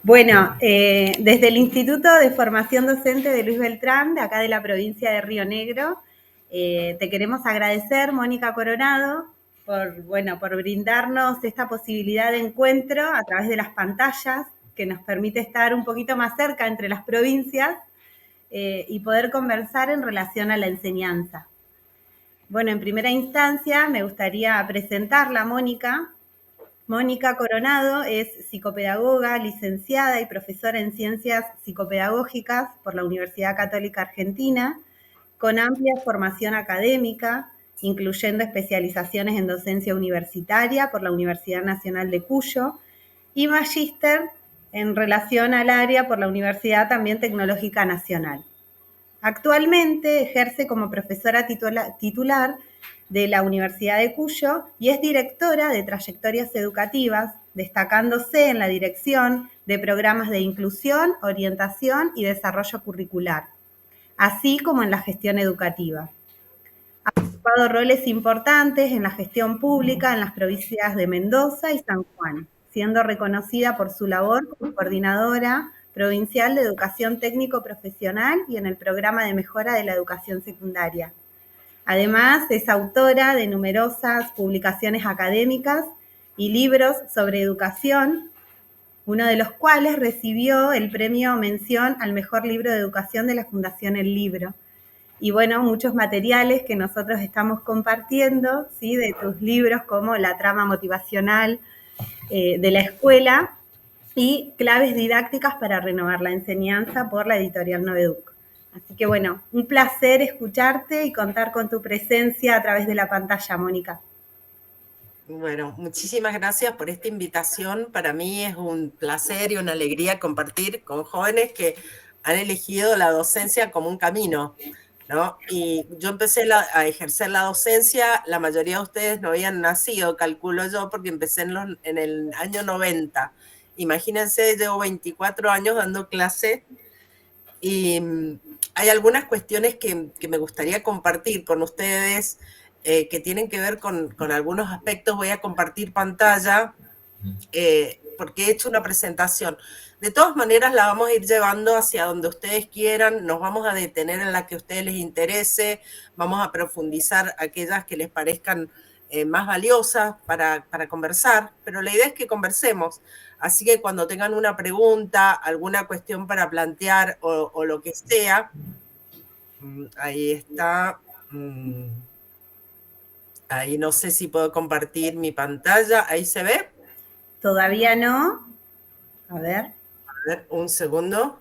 Bueno, desde el Instituto de Formación Docente de Luis Beltrán, de acá de la provincia de Río Negro, te queremos agradecer, Mónica Coronado, por brindarnos esta posibilidad de encuentro a través de las pantallas, que nos permite estar un poquito más cerca entre las provincias y poder conversar en relación a la enseñanza. Bueno, en primera instancia me gustaría presentarla a Mónica. Mónica Coronado es psicopedagoga, licenciada y profesora en Ciencias Psicopedagógicas por la Universidad Católica Argentina, con amplia formación académica, incluyendo especializaciones en docencia universitaria por la Universidad Nacional de Cuyo y magíster en relación al área por la Universidad también Tecnológica Nacional. Actualmente ejerce como profesora titular de la Universidad de Cuyo y es directora de trayectorias educativas, destacándose en la dirección de programas de inclusión, orientación y desarrollo curricular, así como en la gestión educativa. Ha ocupado roles importantes en la gestión pública en las provincias de Mendoza y San Juan, siendo reconocida por su labor como coordinadora provincial de educación técnico-profesional y en el programa de mejora de la educación secundaria. Además, es autora de numerosas publicaciones académicas y libros sobre educación, uno de los cuales recibió el premio Mención al Mejor Libro de Educación de la Fundación El Libro. Y bueno, muchos materiales que nosotros estamos compartiendo, ¿sí? De tus libros como La trama motivacional de la escuela y Claves didácticas para renovar la enseñanza por la editorial Noveduc. Así que bueno, un placer escucharte y contar con tu presencia a través de la pantalla, Mónica. Bueno, muchísimas gracias por esta invitación. Para mí es un placer y una alegría compartir con jóvenes que han elegido la docencia como un camino, ¿no? Y yo empecé a ejercer la docencia, la mayoría de ustedes no habían nacido, calculo yo, porque empecé en el año 90. Imagínense, llevo 24 años dando clase y hay algunas cuestiones que me gustaría compartir con ustedes que tienen que ver con algunos aspectos. Voy a compartir pantalla porque he hecho una presentación. De todas maneras, la vamos a ir llevando hacia donde ustedes quieran, nos vamos a detener en la que a ustedes les interese, vamos a profundizar aquellas que les parezcan más valiosas para conversar, pero la idea es que conversemos. Así que cuando tengan una pregunta, alguna cuestión para plantear o lo que sea, ahí está. Ahí no sé si puedo compartir mi pantalla. ¿Ahí se ve? Todavía no. A ver. A ver, un segundo.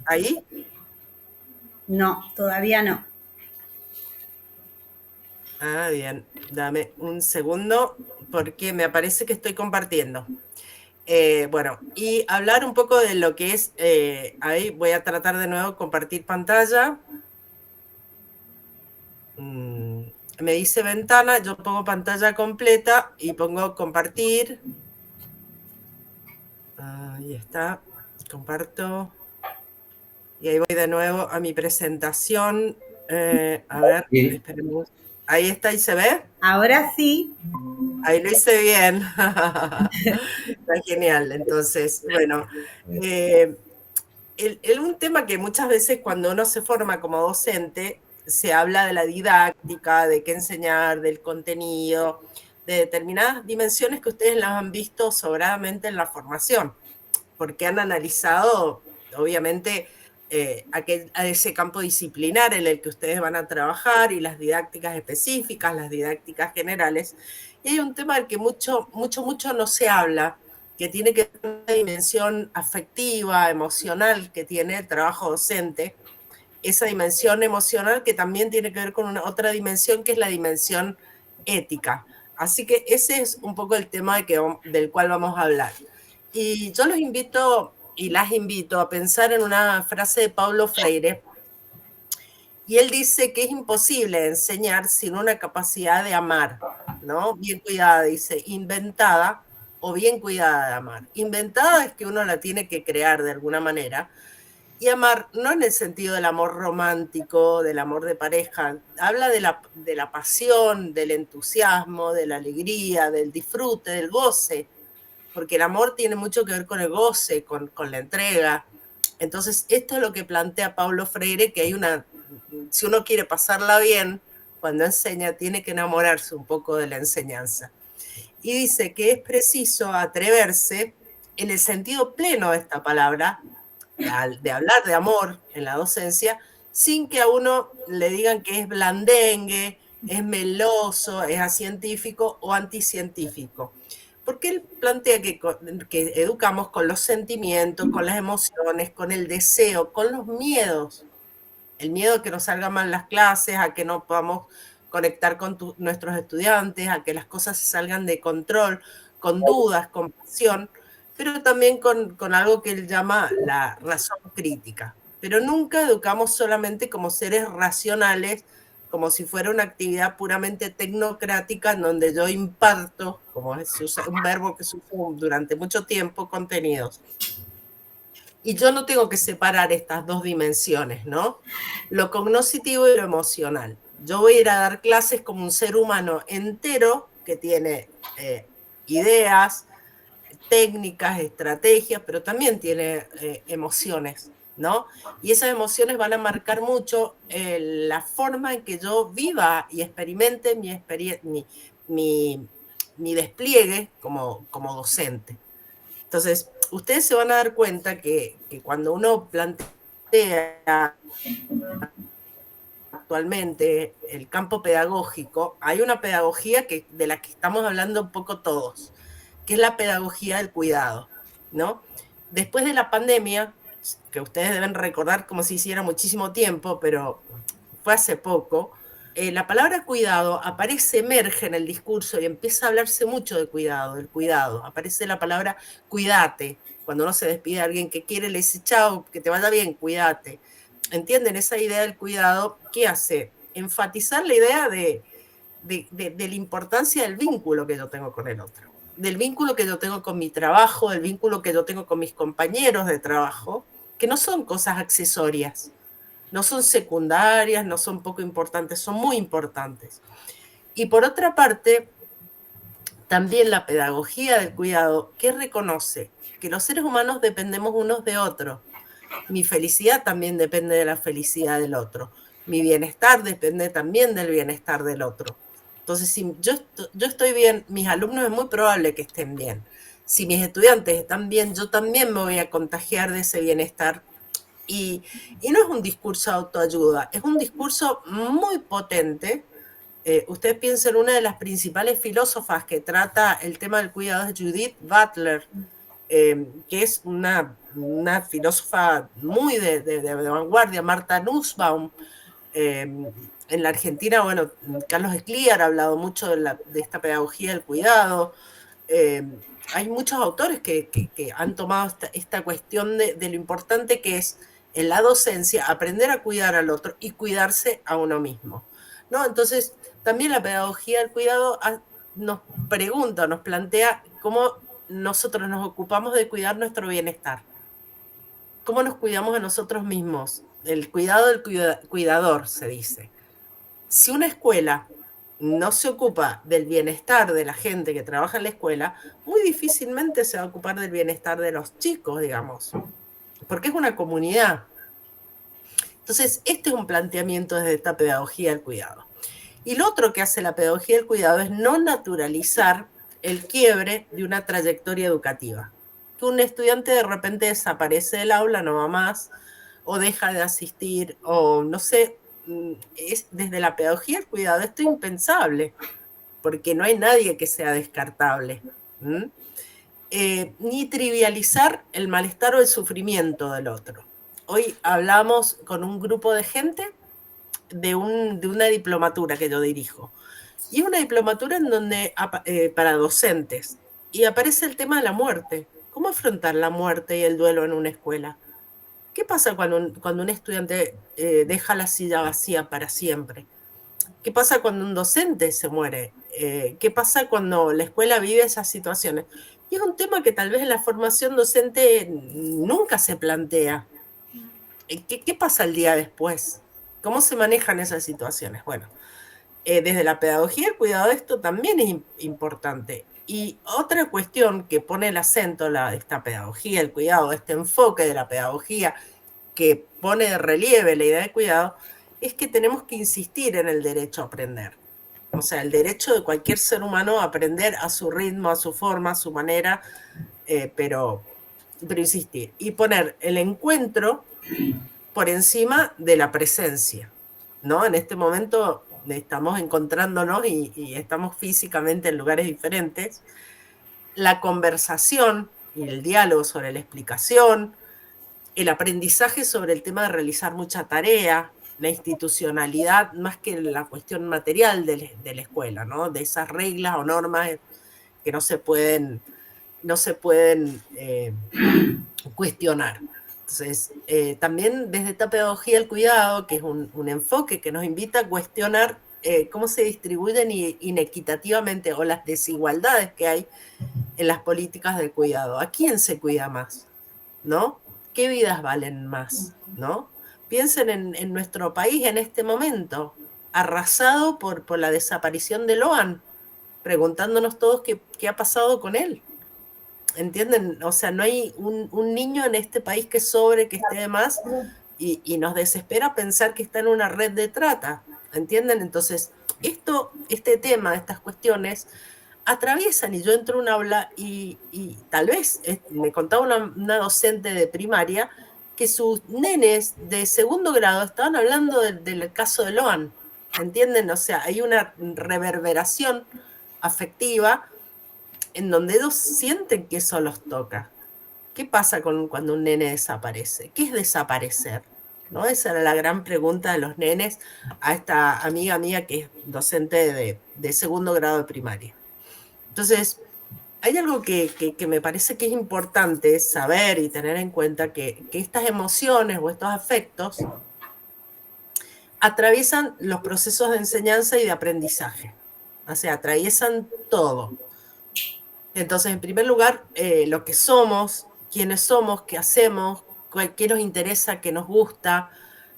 ¿Ahí? No, todavía no. Ah, bien. Dame un segundo porque me aparece que estoy compartiendo. Bueno, y hablar un poco de lo que es, ahí voy a tratar de nuevo compartir pantalla. Me dice ventana, yo pongo pantalla completa y pongo compartir. Ahí está, comparto. Y ahí voy de nuevo a mi presentación. A ver, Sí. esperemos. Ahí está, ¿y se ve? Ahora sí. Ahí lo hice bien. Está genial. Entonces, bueno, un tema que muchas veces cuando uno se forma como docente, se habla de la didáctica, de qué enseñar, del contenido, de determinadas dimensiones que ustedes las han visto sobradamente en la formación, porque han analizado, obviamente, a ese campo disciplinar en el que ustedes van a trabajar y las didácticas específicas, las didácticas generales. Y hay un tema del que mucho no se habla, que tiene que ver con una dimensión afectiva, emocional que tiene el trabajo docente, esa dimensión emocional que también tiene que ver con otra dimensión que es la dimensión ética. Así que ese es un poco el tema del cual vamos a hablar. Y yo los invito y las invito a pensar en una frase de Paulo Freire, y él dice que es imposible enseñar sin una capacidad de amar, ¿no? Bien cuidada, dice, inventada o bien cuidada de amar. Inventada es que uno la tiene que crear de alguna manera, y amar no en el sentido del amor romántico, del amor de pareja, habla de la pasión, del entusiasmo, de la alegría, del disfrute, del goce, porque el amor tiene mucho que ver con el goce, con la entrega. Entonces, esto es lo que plantea Paulo Freire, que hay si uno quiere pasarla bien, cuando enseña, tiene que enamorarse un poco de la enseñanza. Y dice que es preciso atreverse, en el sentido pleno de esta palabra, de hablar de amor en la docencia, sin que a uno le digan que es blandengue, es meloso, es acientífico o anticientífico. Porque él plantea que educamos con los sentimientos, con las emociones, con el deseo, con los miedos. El miedo a que nos salgan mal las clases, a que no podamos conectar con nuestros estudiantes, a que las cosas se salgan de control, con dudas, con pasión, pero también con algo que él llama la razón crítica. Pero nunca educamos solamente como seres racionales, como si fuera una actividad puramente tecnocrática en donde yo imparto, como se usa, un verbo que se usa durante mucho tiempo, contenidos. Y yo no tengo que separar estas dos dimensiones, ¿no? Lo cognitivo y lo emocional. Yo voy a ir a dar clases como un ser humano entero que tiene ideas, técnicas, estrategias, pero también tiene emociones, ¿no? Y esas emociones van a marcar mucho la forma en que yo viva y experimente mi despliegue como docente. Entonces, ustedes se van a dar cuenta que cuando uno plantea actualmente el campo pedagógico, hay una pedagogía de la que estamos hablando un poco todos, que es la pedagogía del cuidado, ¿no? Después de la pandemia, que ustedes deben recordar como si hiciera muchísimo tiempo, pero fue hace poco, la palabra cuidado aparece, emerge en el discurso y empieza a hablarse mucho de cuidado, del cuidado. Aparece la palabra cuídate. Cuando uno se despide de alguien que quiere, le dice chao, que te vaya bien, cuídate. ¿Entienden esa idea del cuidado? ¿Qué hace? Enfatizar la idea de la importancia del vínculo que yo tengo con el otro, del vínculo que yo tengo con mi trabajo, del vínculo que yo tengo con mis compañeros de trabajo, que no son cosas accesorias, no son secundarias, no son poco importantes, son muy importantes. Y por otra parte, también la pedagogía del cuidado, que reconoce que los seres humanos dependemos unos de otros. Mi felicidad también depende de la felicidad del otro. Mi bienestar depende también del bienestar del otro. Entonces, si yo estoy bien, mis alumnos es muy probable que estén bien. Si mis estudiantes están bien, yo también me voy a contagiar de ese bienestar. Y no es un discurso de autoayuda, es un discurso muy potente. Ustedes piensen, una de las principales filósofas que trata el tema del cuidado es Judith Butler, que es una filósofa muy de vanguardia, Marta Nussbaum. En la Argentina, bueno, Carlos Escliar ha hablado mucho de esta pedagogía del cuidado. Hay muchos autores que han tomado esta cuestión de lo importante que es en la docencia aprender a cuidar al otro y cuidarse a uno mismo, ¿no? Entonces, también la pedagogía del cuidado nos pregunta, nos plantea cómo nosotros nos ocupamos de cuidar nuestro bienestar, cómo nos cuidamos a nosotros mismos, el cuidado del cuidador, se dice. Si una escuela no se ocupa del bienestar de la gente que trabaja en la escuela, muy difícilmente se va a ocupar del bienestar de los chicos, digamos, porque es una comunidad. Entonces, este es un planteamiento desde esta pedagogía del cuidado. Y lo otro que hace la pedagogía del cuidado es no naturalizar el quiebre de una trayectoria educativa. Que un estudiante de repente desaparece del aula, no va más, o deja de asistir, o no sé, desde la pedagogía del cuidado esto es impensable, porque no hay nadie que sea descartable. Ni trivializar el malestar o el sufrimiento del otro. Hoy hablamos con un grupo de gente de una diplomatura que yo dirijo. Y es una diplomatura en donde, para docentes, y aparece el tema de la muerte. ¿Cómo afrontar la muerte y el duelo en una escuela? ¿Qué pasa cuando un estudiante deja la silla vacía para siempre? ¿Qué pasa cuando un docente se muere? ¿Qué pasa cuando la escuela vive esas situaciones? Y es un tema que tal vez en la formación docente nunca se plantea. ¿Qué pasa el día después? ¿Cómo se manejan esas situaciones? Bueno, desde la pedagogía el cuidado de esto también es importante. Y otra cuestión que pone el acento esta pedagogía, el cuidado, este enfoque de la pedagogía que pone de relieve la idea de cuidado, es que tenemos que insistir en el derecho a aprender. O sea, el derecho de cualquier ser humano a aprender a su ritmo, a su forma, a su manera, pero insistir. Y poner el encuentro por encima de la presencia, ¿no? En este momento estamos encontrándonos y estamos físicamente en lugares diferentes. La conversación y el diálogo sobre la explicación, el aprendizaje sobre el tema de realizar mucha tarea, la institucionalidad, más que la cuestión material de la escuela, ¿no? De esas reglas o normas que no se pueden cuestionar. Entonces, también desde esta pedagogía del cuidado, que es un enfoque que nos invita a cuestionar cómo se distribuyen inequitativamente o las desigualdades que hay en las políticas de cuidado. ¿A quién se cuida más? ¿No? ¿Qué vidas valen más? ¿No? Piensen en nuestro país en este momento, arrasado por la desaparición de Loan, preguntándonos todos qué ha pasado con él. ¿Entienden? O sea, no hay un niño en este país que sobre, que esté de más, y nos desespera pensar que está en una red de trata. ¿Entienden? Entonces, este tema, estas cuestiones, atraviesan, y yo entro a un aula y tal vez, me contaba una docente de primaria, que sus nenes de segundo grado estaban hablando del caso de Loan. ¿Entienden? O sea, hay una reverberación afectiva en donde ellos sienten que eso los toca. ¿Qué pasa cuando un nene desaparece? ¿Qué es desaparecer? ¿No? Esa era la gran pregunta de los nenes a esta amiga mía que es docente de segundo grado de primaria. Entonces, hay algo que me parece que es importante saber y tener en cuenta, que estas emociones o estos afectos atraviesan los procesos de enseñanza y de aprendizaje. O sea, atraviesan todo. Entonces, en primer lugar, lo que somos, quiénes somos, qué hacemos, qué nos interesa, qué nos gusta,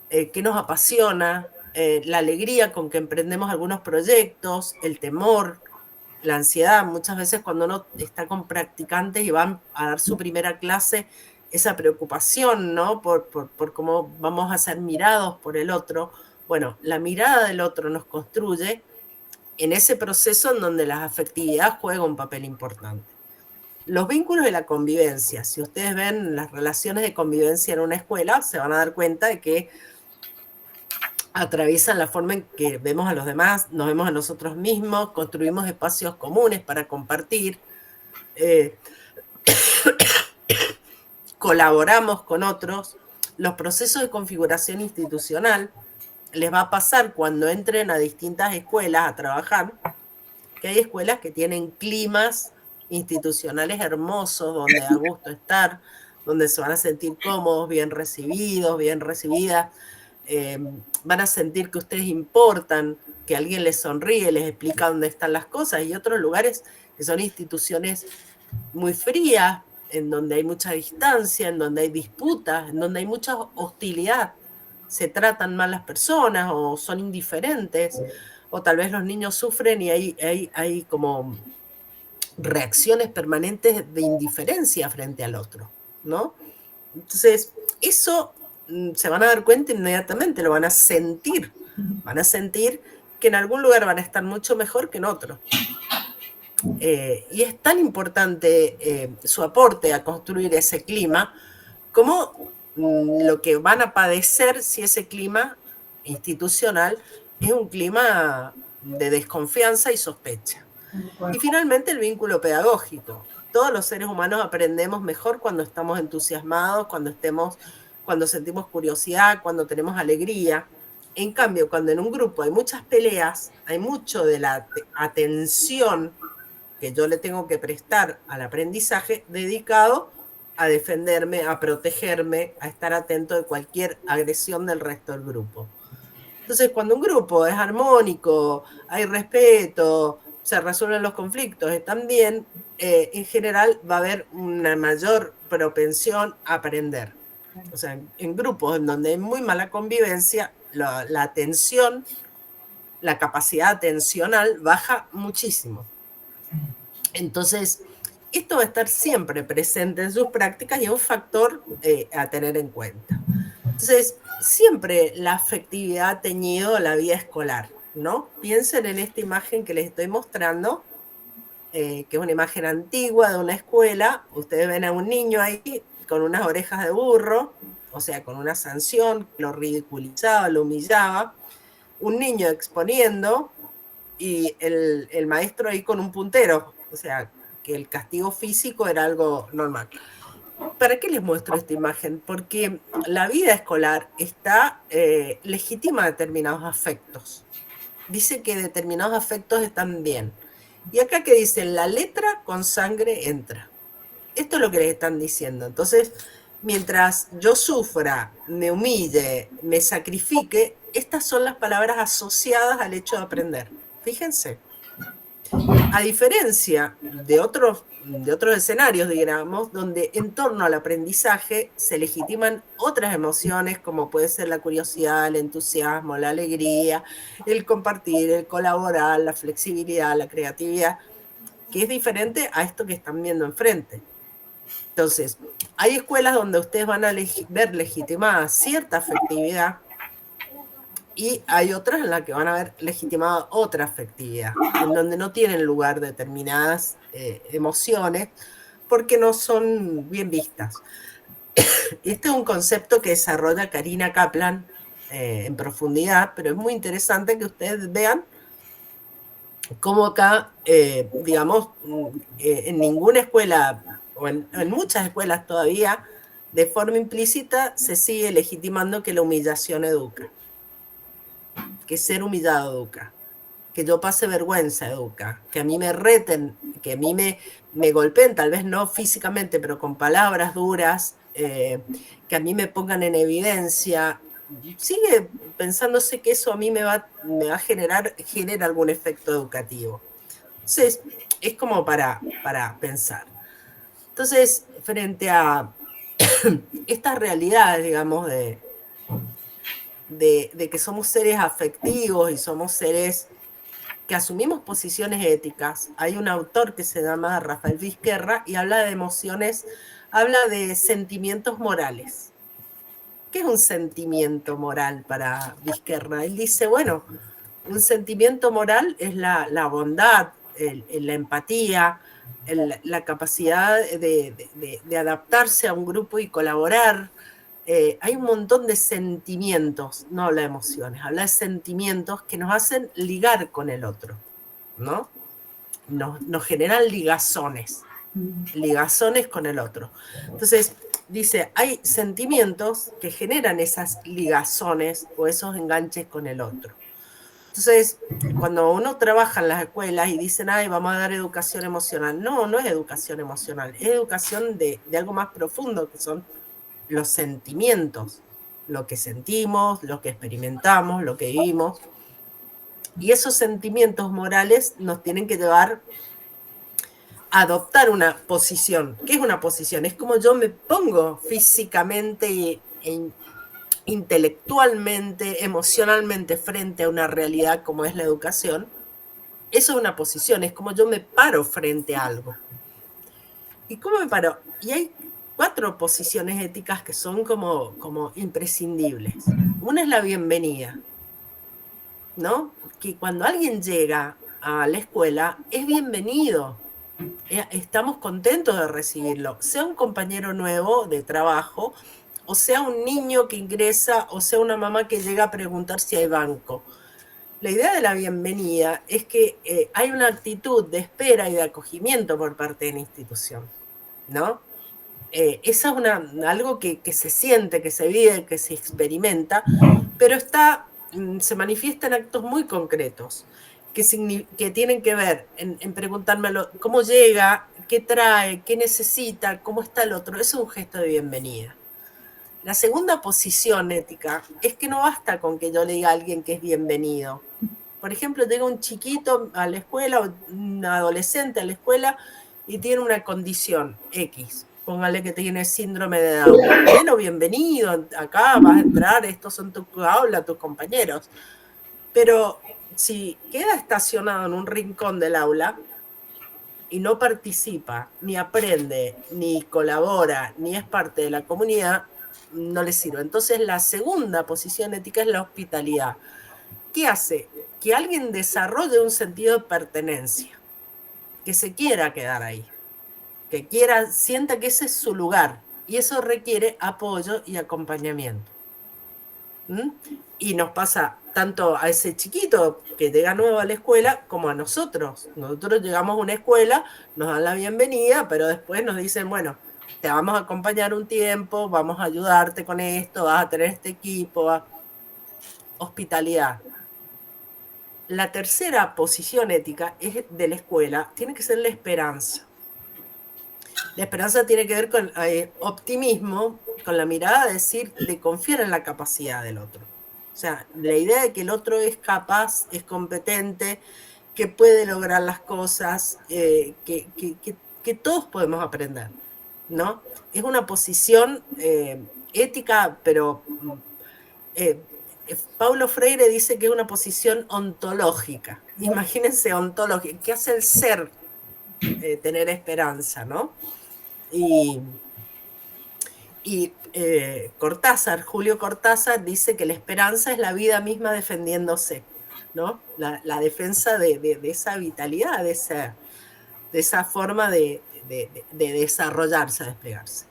qué nos apasiona, la alegría con que emprendemos algunos proyectos, el temor, la ansiedad. Muchas veces cuando uno está con practicantes y van a dar su primera clase, esa preocupación, ¿no? Por cómo vamos a ser mirados por el otro. Bueno, la mirada del otro nos construye en ese proceso en donde la afectividad juega un papel importante. Los vínculos de la convivencia. Si ustedes ven las relaciones de convivencia en una escuela, se van a dar cuenta de que atraviesan la forma en que vemos a los demás, nos vemos a nosotros mismos, construimos espacios comunes para compartir, colaboramos con otros. Los procesos de configuración institucional les va a pasar cuando entren a distintas escuelas a trabajar, que hay escuelas que tienen climas institucionales hermosos, donde da gusto estar, donde se van a sentir cómodos, bien recibidos, bien recibidas, van a sentir que ustedes importan, que alguien les sonríe, les explica dónde están las cosas, y otros lugares que son instituciones muy frías, en donde hay mucha distancia, en donde hay disputas, en donde hay mucha hostilidad, se tratan mal las personas o son indiferentes, o tal vez los niños sufren y hay como reacciones permanentes de indiferencia frente al otro, ¿no? Entonces, eso se van a dar cuenta inmediatamente, lo van a sentir que en algún lugar van a estar mucho mejor que en otro. Y es tan importante su aporte a construir ese clima como lo que van a padecer si ese clima institucional es un clima de desconfianza y sospecha. Y finalmente el vínculo pedagógico. Todos los seres humanos aprendemos mejor cuando estamos entusiasmados, cuando sentimos curiosidad, cuando tenemos alegría. En cambio, cuando en un grupo hay muchas peleas, hay mucho de la atención que yo le tengo que prestar al aprendizaje dedicado a defenderme, a protegerme, a estar atento de cualquier agresión del resto del grupo. Entonces, cuando un grupo es armónico, hay respeto, se resuelven los conflictos, están bien, en general va a haber una mayor propensión a aprender. O sea, en grupos en donde hay muy mala convivencia, la atención, la capacidad atencional baja muchísimo. Entonces, esto va a estar siempre presente en sus prácticas y es un factor a tener en cuenta. Entonces, siempre la afectividad ha teñido la vida escolar, ¿no? Piensen en esta imagen que les estoy mostrando, que es una imagen antigua de una escuela. Ustedes ven a un niño ahí con unas orejas de burro, o sea, con una sanción, lo ridiculizaba, lo humillaba. Un niño exponiendo y el maestro ahí con un puntero, o sea, que el castigo físico era algo normal. ¿Para qué les muestro esta imagen? Porque la vida escolar está legitima determinados afectos. Dice que determinados afectos están bien. Y acá que dicen, la letra con sangre entra. Esto es lo que les están diciendo. Entonces, mientras yo sufra, me humille, me sacrifique, estas son las palabras asociadas al hecho de aprender. Fíjense. A diferencia de otros escenarios, digamos, donde en torno al aprendizaje se legitiman otras emociones, como puede ser la curiosidad, el entusiasmo, la alegría, el compartir, el colaborar, la flexibilidad, la creatividad, que es diferente a esto que están viendo enfrente. Entonces, hay escuelas donde ustedes van a ver legitimada cierta afectividad y hay otras en las que van a ver legitimada otra afectividad, en donde no tienen lugar determinadas emociones porque no son bien vistas. Este es un concepto que desarrolla Karina Kaplan en profundidad, pero es muy interesante que ustedes vean cómo acá, digamos, en ninguna escuela, o en muchas escuelas todavía, de forma implícita se sigue legitimando que la humillación educa, que ser humillado educa, que yo pase vergüenza educa, que a mí me reten, que a mí me golpeen, tal vez no físicamente, pero con palabras duras, que a mí me pongan en evidencia. Sigue pensándose que eso a mí me va a genera algún efecto educativo. Entonces, es como para pensar. Entonces, frente a estas realidades, digamos, de que somos seres afectivos y somos seres que asumimos posiciones éticas, hay un autor que se llama Rafael Vizquerra y habla de emociones, habla de sentimientos morales. ¿Qué es un sentimiento moral para Vizquerra? Él dice, bueno, un sentimiento moral es la bondad, la empatía, la capacidad de adaptarse a un grupo y colaborar. Hay un montón de sentimientos, no habla de emociones, habla de sentimientos que nos hacen ligar con el otro, ¿no? Nos generan ligazones con el otro. Entonces, dice, hay sentimientos que generan esas ligazones o esos enganches con el otro. Entonces, cuando uno trabaja en las escuelas y dicen, ay, vamos a dar educación emocional, no es educación emocional, es educación de algo más profundo, que son los sentimientos, lo que sentimos, lo que experimentamos, lo que vivimos. Y esos sentimientos morales nos tienen que llevar a adoptar una posición. ¿Qué es una posición? Es como yo me pongo físicamente e intelectualmente, emocionalmente frente a una realidad como es la educación. Eso es una posición, es como yo me paro frente a algo. ¿Y cómo me paro? Y hay 4 posiciones éticas que son como imprescindibles. Una es la bienvenida, ¿no? Que cuando alguien llega a la escuela es bienvenido. Estamos contentos de recibirlo, sea un compañero nuevo de trabajo, o sea un niño que ingresa, o sea una mamá que llega a preguntar si hay banco. La idea de la bienvenida es que hay una actitud de espera y de acogimiento por parte de la institución, ¿no? Esa es algo que se siente, que se vive, que se experimenta, pero se manifiesta en actos muy concretos, que tienen que ver en preguntármelo cómo llega, qué trae, qué necesita, cómo está el otro. Eso es un gesto de bienvenida. La segunda posición ética es que no basta con que yo le diga a alguien que es bienvenido. Por ejemplo, llega un chiquito a la escuela, un adolescente a la escuela y tiene una condición X. Póngale que tiene síndrome de Down. Bueno, bienvenido, acá vas a entrar, estos son tu aula, tus compañeros. Pero si queda estacionado en un rincón del aula, y no participa, ni aprende, ni colabora, ni es parte de la comunidad, no le sirve. Entonces, la segunda posición ética es la hospitalidad. ¿Qué hace? Que alguien desarrolle un sentido de pertenencia, que se quiera quedar ahí, que sienta que ese es su lugar, y eso requiere apoyo y acompañamiento. ¿Mm? Y nos pasa tanto a ese chiquito que llega nuevo a la escuela como a nosotros. Nosotros llegamos a una escuela, nos dan la bienvenida, pero después nos dicen, bueno, te vamos a acompañar un tiempo, vamos a ayudarte con esto, vas a tener este equipo, hospitalidad. La tercera posición ética es de la escuela, tiene que ser la esperanza. La esperanza tiene que ver con optimismo, con la mirada de confiar en la capacidad del otro. O sea, la idea de que el otro es capaz, es competente, que puede lograr las cosas, que todos podemos aprender, ¿no? Es una posición ética, pero Paulo Freire dice que es una posición ontológica. Imagínense ontológica, ¿qué hace el ser tener esperanza, ¿no? Y Cortázar, Julio Cortázar, dice que la esperanza es la vida misma defendiéndose, ¿no? La defensa de esa vitalidad, de esa forma de desarrollarse, de desplegarse.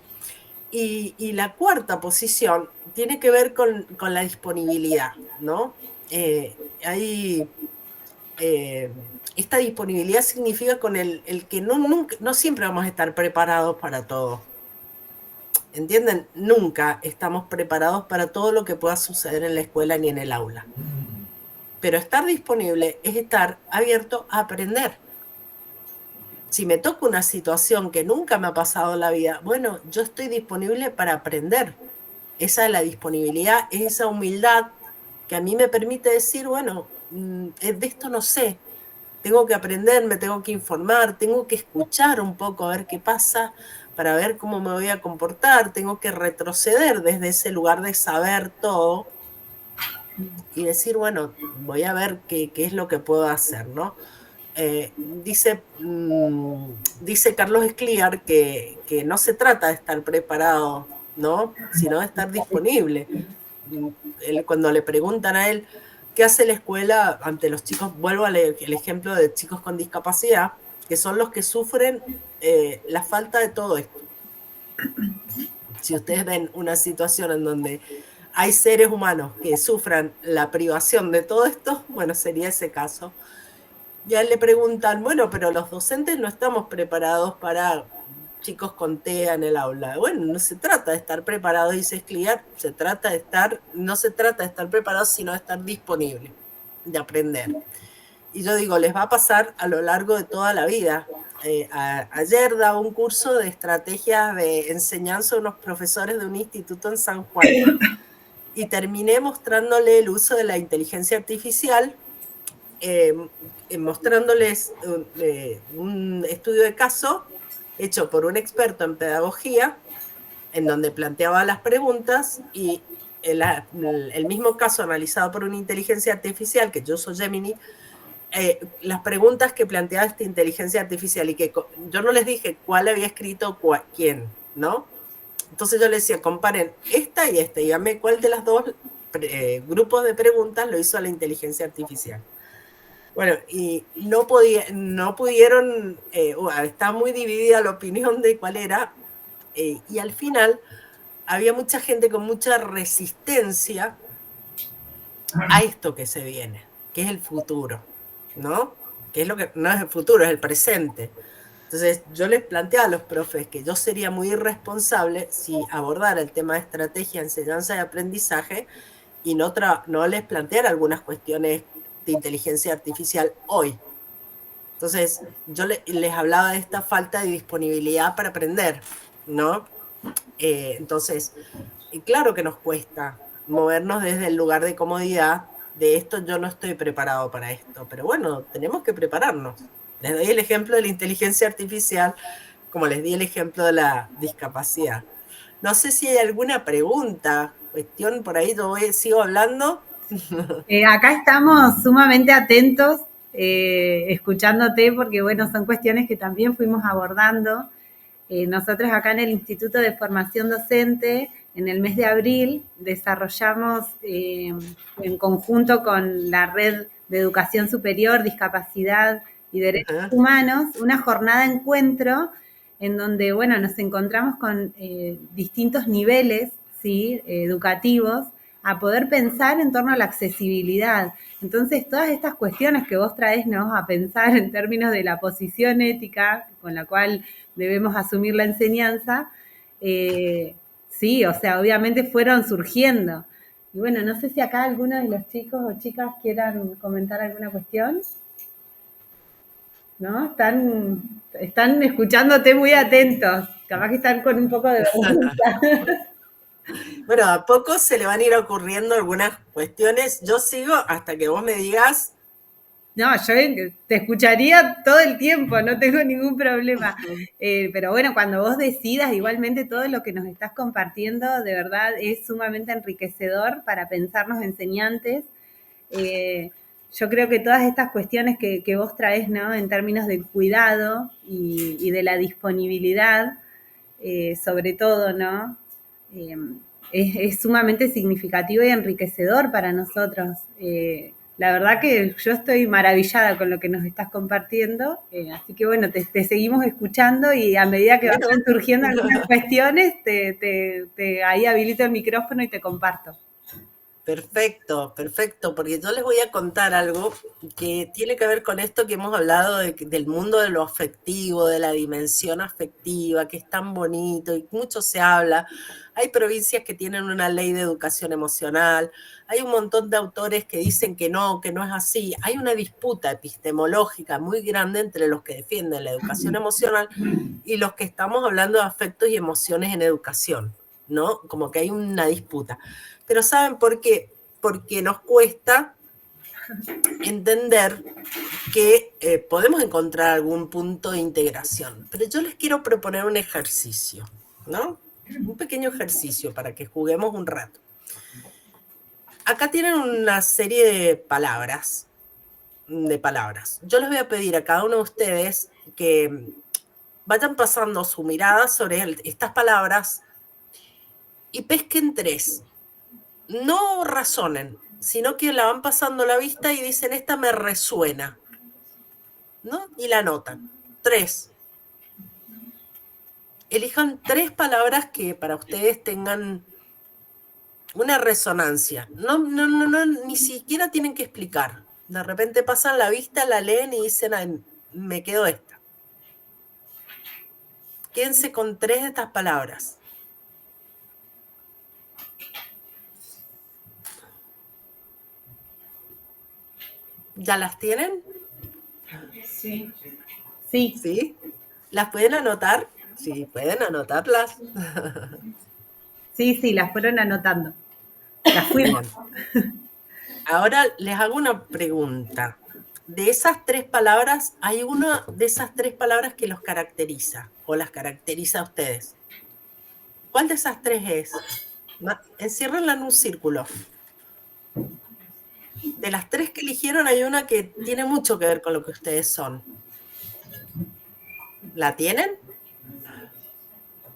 Y la cuarta posición tiene que ver con la disponibilidad, ¿no? Esta disponibilidad significa con el que no siempre vamos a estar preparados para todo. ¿Entienden? Nunca estamos preparados para todo lo que pueda suceder en la escuela ni en el aula. Pero estar disponible es estar abierto a aprender. Si me toca una situación que nunca me ha pasado en la vida, bueno, yo estoy disponible para aprender. Esa es la disponibilidad, es esa humildad que a mí me permite decir, bueno, de esto no sé, tengo que aprender, me tengo que informar, tengo que escuchar un poco a ver qué pasa, para ver cómo me voy a comportar, tengo que retroceder desde ese lugar de saber todo y decir, bueno, voy a ver qué es lo que puedo hacer, ¿no? Dice Carlos Escliar que no se trata de estar preparado, ¿no? Sino de estar disponible. Cuando le preguntan a él qué hace la escuela ante los chicos, vuelvo a leer el ejemplo de chicos con discapacidad, que son los que sufren la falta de todo esto. Si ustedes ven una situación en donde hay seres humanos que sufran la privación de todo esto, bueno, sería ese caso. Y a él le preguntan, bueno, pero los docentes no estamos preparados para chicos con TEA en el aula. Bueno, no se trata de estar preparados, dice Escliar, no se trata de estar preparados, sino de estar disponible, de aprender. Y yo digo, les va a pasar a lo largo de toda la vida. Ayer daba un curso de estrategias de enseñanza a unos profesores de un instituto en San Juan y terminé mostrándole el uso de la inteligencia artificial, mostrándoles un estudio de caso hecho por un experto en pedagogía, en donde planteaba las preguntas y el mismo caso analizado por una inteligencia artificial, que yo soy Gemini, las preguntas que planteaba esta inteligencia artificial y que yo no les dije cuál había escrito quién, ¿no? Entonces yo les decía, comparen esta y esta, y díganme cuál de las dos grupos de preguntas lo hizo la inteligencia artificial. Bueno, y no pudieron, estaba muy dividida la opinión de cuál era, y al final había mucha gente con mucha resistencia a esto que se viene, que es el futuro, ¿no? Que es lo que no es el futuro, es el presente. Entonces yo les planteaba a los profes que yo sería muy irresponsable si abordara el tema de estrategia, enseñanza y aprendizaje y no les planteara algunas cuestiones de inteligencia artificial hoy. Entonces yo les hablaba de esta falta de disponibilidad para aprender, ¿no? Entonces, claro que nos cuesta movernos desde el lugar de comodidad, de esto yo no estoy preparado para esto, pero bueno, tenemos que prepararnos. Les doy el ejemplo de la inteligencia artificial, como les di el ejemplo de la discapacidad. No sé si hay alguna pregunta, cuestión por ahí, sigo hablando. Acá estamos sumamente atentos escuchándote porque, bueno, son cuestiones que también fuimos abordando. Nosotros acá en el Instituto de Formación Docente, en el mes de abril, desarrollamos en conjunto con la Red de Educación Superior, Discapacidad y Derechos Humanos, una jornada de encuentro en donde, bueno, nos encontramos con distintos niveles, ¿sí?, educativos, a poder pensar en torno a la accesibilidad. Entonces, todas estas cuestiones que vos traés, ¿no?, a pensar en términos de la posición ética con la cual debemos asumir la enseñanza, sí, o sea, obviamente fueron surgiendo. Y bueno, no sé si acá alguno de los chicos o chicas quieran comentar alguna cuestión. ¿No? Están escuchándote muy atentos. Capaz que están con un poco de vergüenza. Bueno, a poco se le van a ir ocurriendo algunas cuestiones. Yo sigo hasta que vos me digas. No, yo te escucharía todo el tiempo, no tengo ningún problema. Pero bueno, cuando vos decidas, igualmente todo lo que nos estás compartiendo, de verdad es sumamente enriquecedor para pensarnos enseñantes. Yo creo que todas estas cuestiones que vos traés, ¿no?, en términos del cuidado y de la disponibilidad, sobre todo, ¿no?, es sumamente significativo y enriquecedor para nosotros. La verdad que yo estoy maravillada con lo que nos estás compartiendo, así que bueno, te seguimos escuchando y a medida que Bueno. vayan surgiendo algunas cuestiones, ahí habilito el micrófono y te comparto. Perfecto, perfecto, porque yo les voy a contar algo que tiene que ver con esto que hemos hablado del mundo de lo afectivo, de la dimensión afectiva, que es tan bonito y mucho se habla. Hay provincias que tienen una ley de educación emocional, hay un montón de autores que dicen que no es así. Hay una disputa epistemológica muy grande entre los que defienden la educación emocional y los que estamos hablando de afectos y emociones en educación, ¿no? Como que hay una disputa. Pero ¿saben por qué? Porque nos cuesta entender que podemos encontrar algún punto de integración. Pero yo les quiero proponer un ejercicio, ¿no? Un pequeño ejercicio para que juguemos un rato. Acá tienen una serie de palabras. Yo les voy a pedir a cada uno de ustedes que vayan pasando su mirada sobre estas palabras y pesquen 3. No razonen, sino que la van pasando la vista y dicen, esta me resuena, ¿no? Y la anotan. 3. Elijan 3 palabras que para ustedes tengan una resonancia. No, ni siquiera tienen que explicar. De repente pasan la vista, la leen y dicen, ay, me quedo esta. Quédense con 3 de estas palabras. ¿Ya las tienen? Sí. ¿Sí? ¿Las pueden anotar? Sí, pueden anotarlas. Sí, las fueron anotando. Las fuimos. Ahora les hago una pregunta. De esas 3 palabras, ¿hay una de esas 3 palabras que los caracteriza o las caracteriza a ustedes? ¿Cuál de esas 3 es? Enciérrenla en un círculo. De las 3 que eligieron, hay una que tiene mucho que ver con lo que ustedes son. ¿La tienen?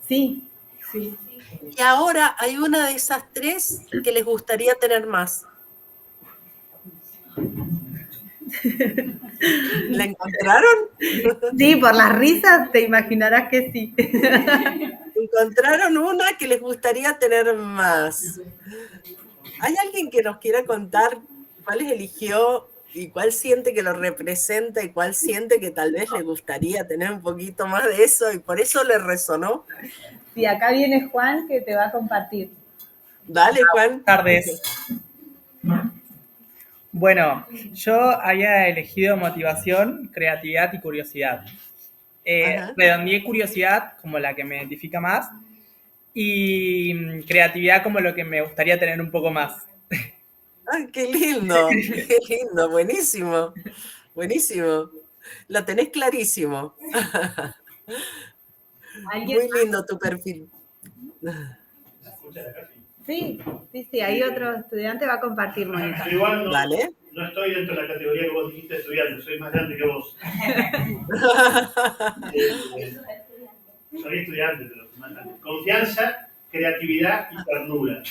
Sí. Y ahora hay una de esas 3 que les gustaría tener más. ¿La encontraron? Sí, por las risas te imaginarás que sí. Encontraron una que les gustaría tener más. ¿Hay alguien que nos quiera contar cuáles eligió y cuál siente que lo representa y cuál siente que tal vez le gustaría tener un poquito más de eso y por eso le resonó? Sí, acá viene Juan que te va a compartir. Dale, Juan. Buenas tardes. Bueno, yo había elegido motivación, creatividad y curiosidad. Redondeé curiosidad como la que me identifica más y creatividad como lo que me gustaría tener un poco más. ¡Ay, qué lindo! ¡Qué lindo! Buenísimo. Buenísimo. Lo tenés clarísimo. Muy lindo tu perfil. Sí, ahí otro estudiante va a compartir, Mónica. Vale. no estoy dentro de la categoría que vos dijiste estudiante, soy más grande que vos. Soy estudiante, pero más grande. Confianza, creatividad y ternura.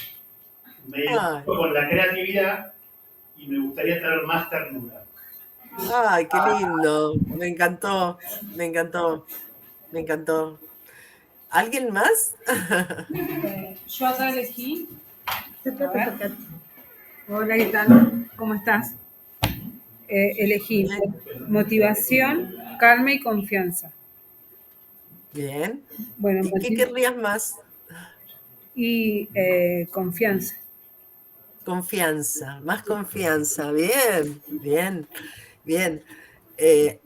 Me identifico con la creatividad y me gustaría tener más ternura. Ay, qué lindo. Me encantó, me encantó, me encantó. ¿Alguien más? Yo acá elegí. Hola, ¿qué tal? ¿Cómo estás? Elegí motivación, calma y confianza. Bien. Bueno, ¿Y qué querrías más? Y confianza. Confianza, más confianza. Bien, bien, bien.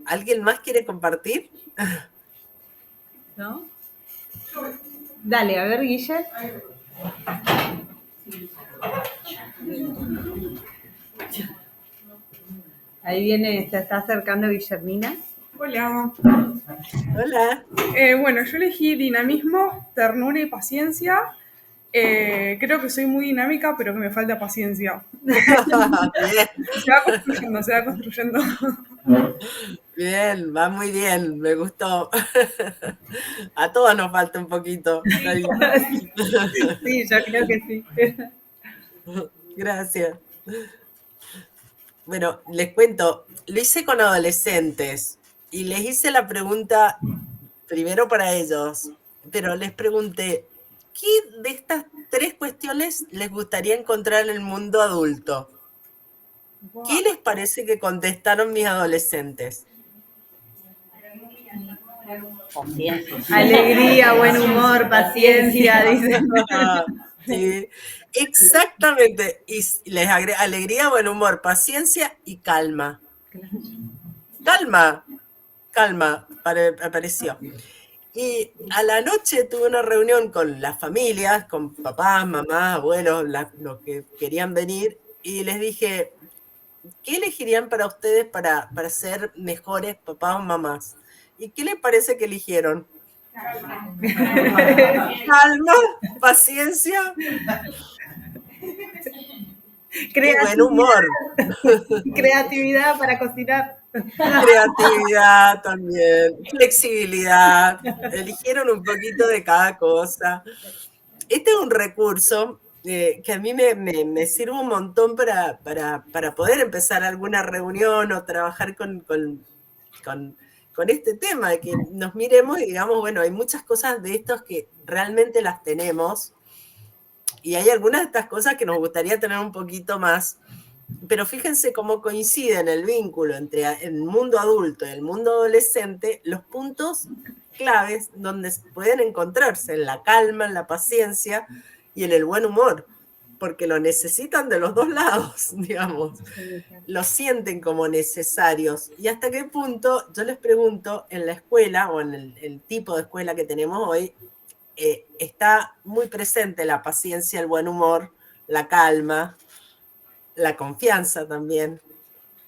¿Alguien más quiere compartir? ¿No? Dale, a ver, Guille. Ahí viene, se está acercando Guillermina. Hola. Hola. Bueno, yo elegí dinamismo, ternura y paciencia. Creo que soy muy dinámica, pero que me falta paciencia. Bien. Se va construyendo, se va construyendo. Bien, va muy bien, me gustó. A todos nos falta un poquito. Sí, yo creo que sí. Gracias. Bueno, les cuento, lo hice con adolescentes y les hice la pregunta primero para ellos, pero les pregunté, ¿qué de estas 3 cuestiones les gustaría encontrar en el mundo adulto? ¿Qué les parece que contestaron mis adolescentes? Alegría, buen humor, paciencia, dicen. Sí, exactamente. Y les agregué alegría, buen humor, paciencia y calma. Calma, calma, apareció. Y a la noche tuve una reunión con las familias, con papás, mamás, abuelos, los que querían venir, y les dije, ¿qué elegirían para ustedes para ser mejores papás o mamás? ¿Y qué les parece que eligieron? Calma, paciencia y buen humor. Creatividad para cocinar. Creatividad también, flexibilidad. Eligieron un poquito de cada cosa. Este es un recurso que a mí me sirve un montón para poder empezar alguna reunión o trabajar con este tema, de que nos miremos y digamos, bueno, hay muchas cosas de estos que realmente las tenemos y hay algunas de estas cosas que nos gustaría tener un poquito más, pero fíjense cómo coinciden el vínculo entre el mundo adulto y el mundo adolescente, los puntos claves donde pueden encontrarse en la calma, en la paciencia y en el buen humor, porque lo necesitan de los dos lados, digamos, lo sienten como necesarios. Y hasta qué punto, yo les pregunto, en la escuela o en el tipo de escuela que tenemos hoy, está muy presente la paciencia, el buen humor, la calma, la confianza también.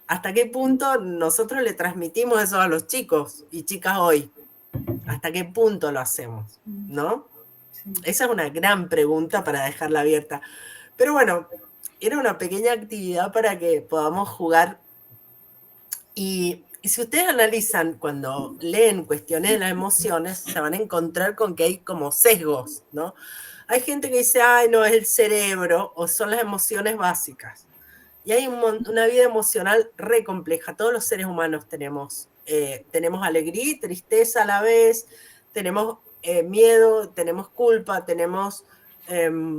¿Hasta qué punto nosotros le transmitimos eso a los chicos y chicas hoy? ¿Hasta qué punto lo hacemos? ¿No? Esa es una gran pregunta para dejarla abierta. Pero bueno, era una pequeña actividad para que podamos jugar. Y si ustedes analizan cuando leen cuestiones de las emociones, se van a encontrar con que hay como sesgos, ¿no? Hay gente que dice, ay, no, es el cerebro o son las emociones básicas. Y hay una vida emocional re compleja. Todos los seres humanos tenemos alegría y tristeza a la vez, tenemos miedo, tenemos culpa, tenemos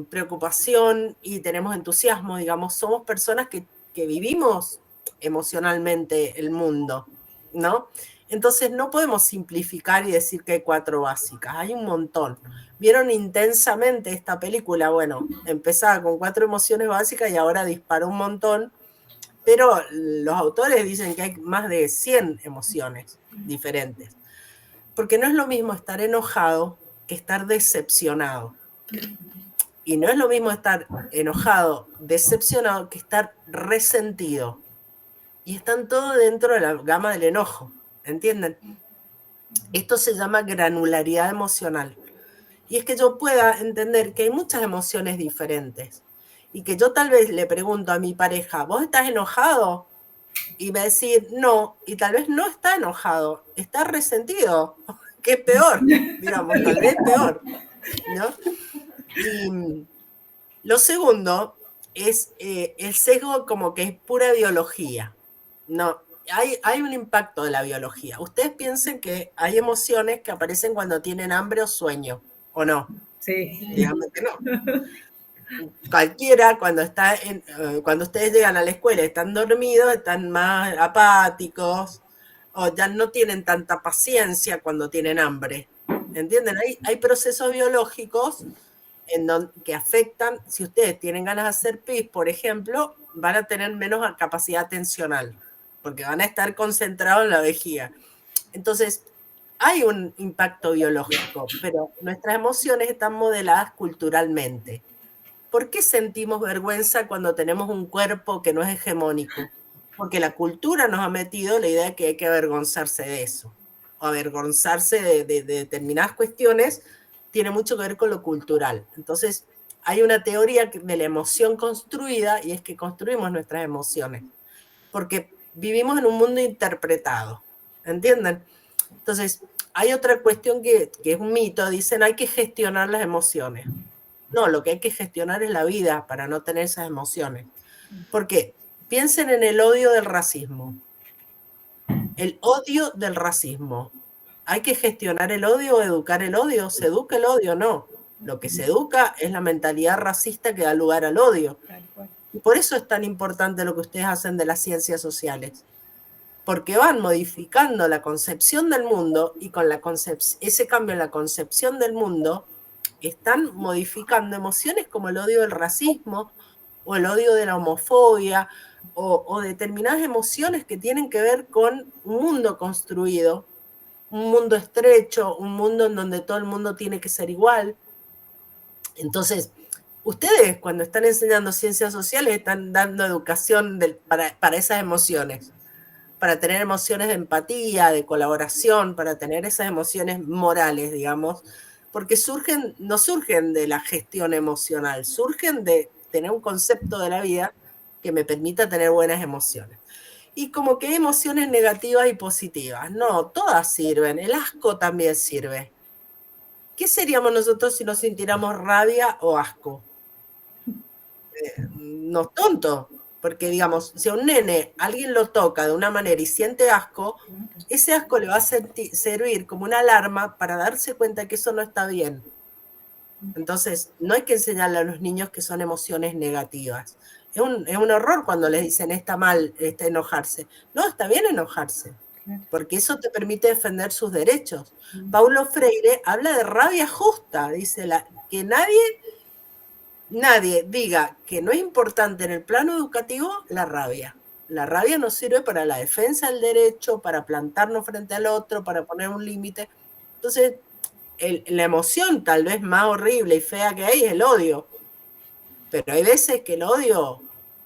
preocupación y tenemos entusiasmo, digamos. Somos personas que vivimos emocionalmente el mundo, ¿no? Entonces no podemos simplificar y decir que hay 4 básicas, hay un montón. ¿Vieron Intensamente esta película? Bueno, empezaba con 4 emociones básicas y ahora disparó un montón, pero los autores dicen que hay más de 100 emociones diferentes. Porque no es lo mismo estar enojado que estar decepcionado. Y no es lo mismo estar enojado, decepcionado, que estar resentido. Y están todos dentro de la gama del enojo, ¿entienden? Esto se llama granularidad emocional. Y es que yo pueda entender que hay muchas emociones diferentes. Y que yo tal vez le pregunto a mi pareja, ¿vos estás enojado? y va a decir no, y tal vez no está enojado, está resentido, que es peor, digamos, tal vez peor, ¿no? Y lo segundo es el sesgo como que es pura biología. No, hay un impacto de la biología. Ustedes piensen que hay emociones que aparecen cuando tienen hambre o sueño, ¿o no? Sí. Díganme que no. Cualquiera, cuando ustedes llegan a la escuela y están dormidos, están más apáticos, o ya no tienen tanta paciencia cuando tienen hambre. ¿Entienden? Hay procesos biológicos que afectan, si ustedes tienen ganas de hacer pis, por ejemplo, van a tener menos capacidad atencional, porque van a estar concentrados en la vejiga. Entonces, hay un impacto biológico, pero nuestras emociones están modeladas culturalmente. ¿Por qué sentimos vergüenza cuando tenemos un cuerpo que no es hegemónico? Porque la cultura nos ha metido la idea de que hay que avergonzarse de eso, o avergonzarse de determinadas cuestiones, tiene mucho que ver con lo cultural. Entonces, hay una teoría de la emoción construida, y es que construimos nuestras emociones, porque vivimos en un mundo interpretado, ¿entienden? Entonces, hay otra cuestión que es un mito, dicen hay que gestionar las emociones. No, lo que hay que gestionar es la vida para no tener esas emociones. ¿Por qué? Piensen en el odio del racismo. El odio del racismo. ¿Hay que gestionar el odio o educar el odio? ¿Se educa el odio? No. Lo que se educa es la mentalidad racista que da lugar al odio. Y por eso es tan importante lo que ustedes hacen de las ciencias sociales. Porque van modificando la concepción del mundo y con ese cambio en la concepción del mundo están modificando emociones como el odio del racismo o el odio de la homofobia o determinadas emociones que tienen que ver con un mundo construido, un mundo estrecho, un mundo en donde todo el mundo tiene que ser igual. Entonces, ustedes cuando están enseñando ciencias sociales están dando educación para esas emociones, para tener emociones de empatía, de colaboración, para tener esas emociones morales, digamos, porque no surgen de la gestión emocional, surgen de tener un concepto de la vida que me permita tener buenas emociones. Y como que hay emociones negativas y positivas. No, todas sirven. El asco también sirve. ¿Qué seríamos nosotros si nos sintiéramos rabia o asco? No tonto, porque digamos, si a un nene alguien lo toca de una manera y siente asco, ese asco le va a servir como una alarma para darse cuenta que eso no está bien. Entonces, no hay que enseñarle a los niños que son emociones negativas. Es un horror cuando les dicen está mal enojarse. No, está bien enojarse, porque eso te permite defender sus derechos. Paulo Freire habla de rabia justa, dice que nadie diga que no es importante en el plano educativo la rabia. La rabia nos sirve para la defensa del derecho, para plantarnos frente al otro, para poner un límite. Entonces, la emoción tal vez más horrible y fea que hay es el odio. Pero hay veces que el odio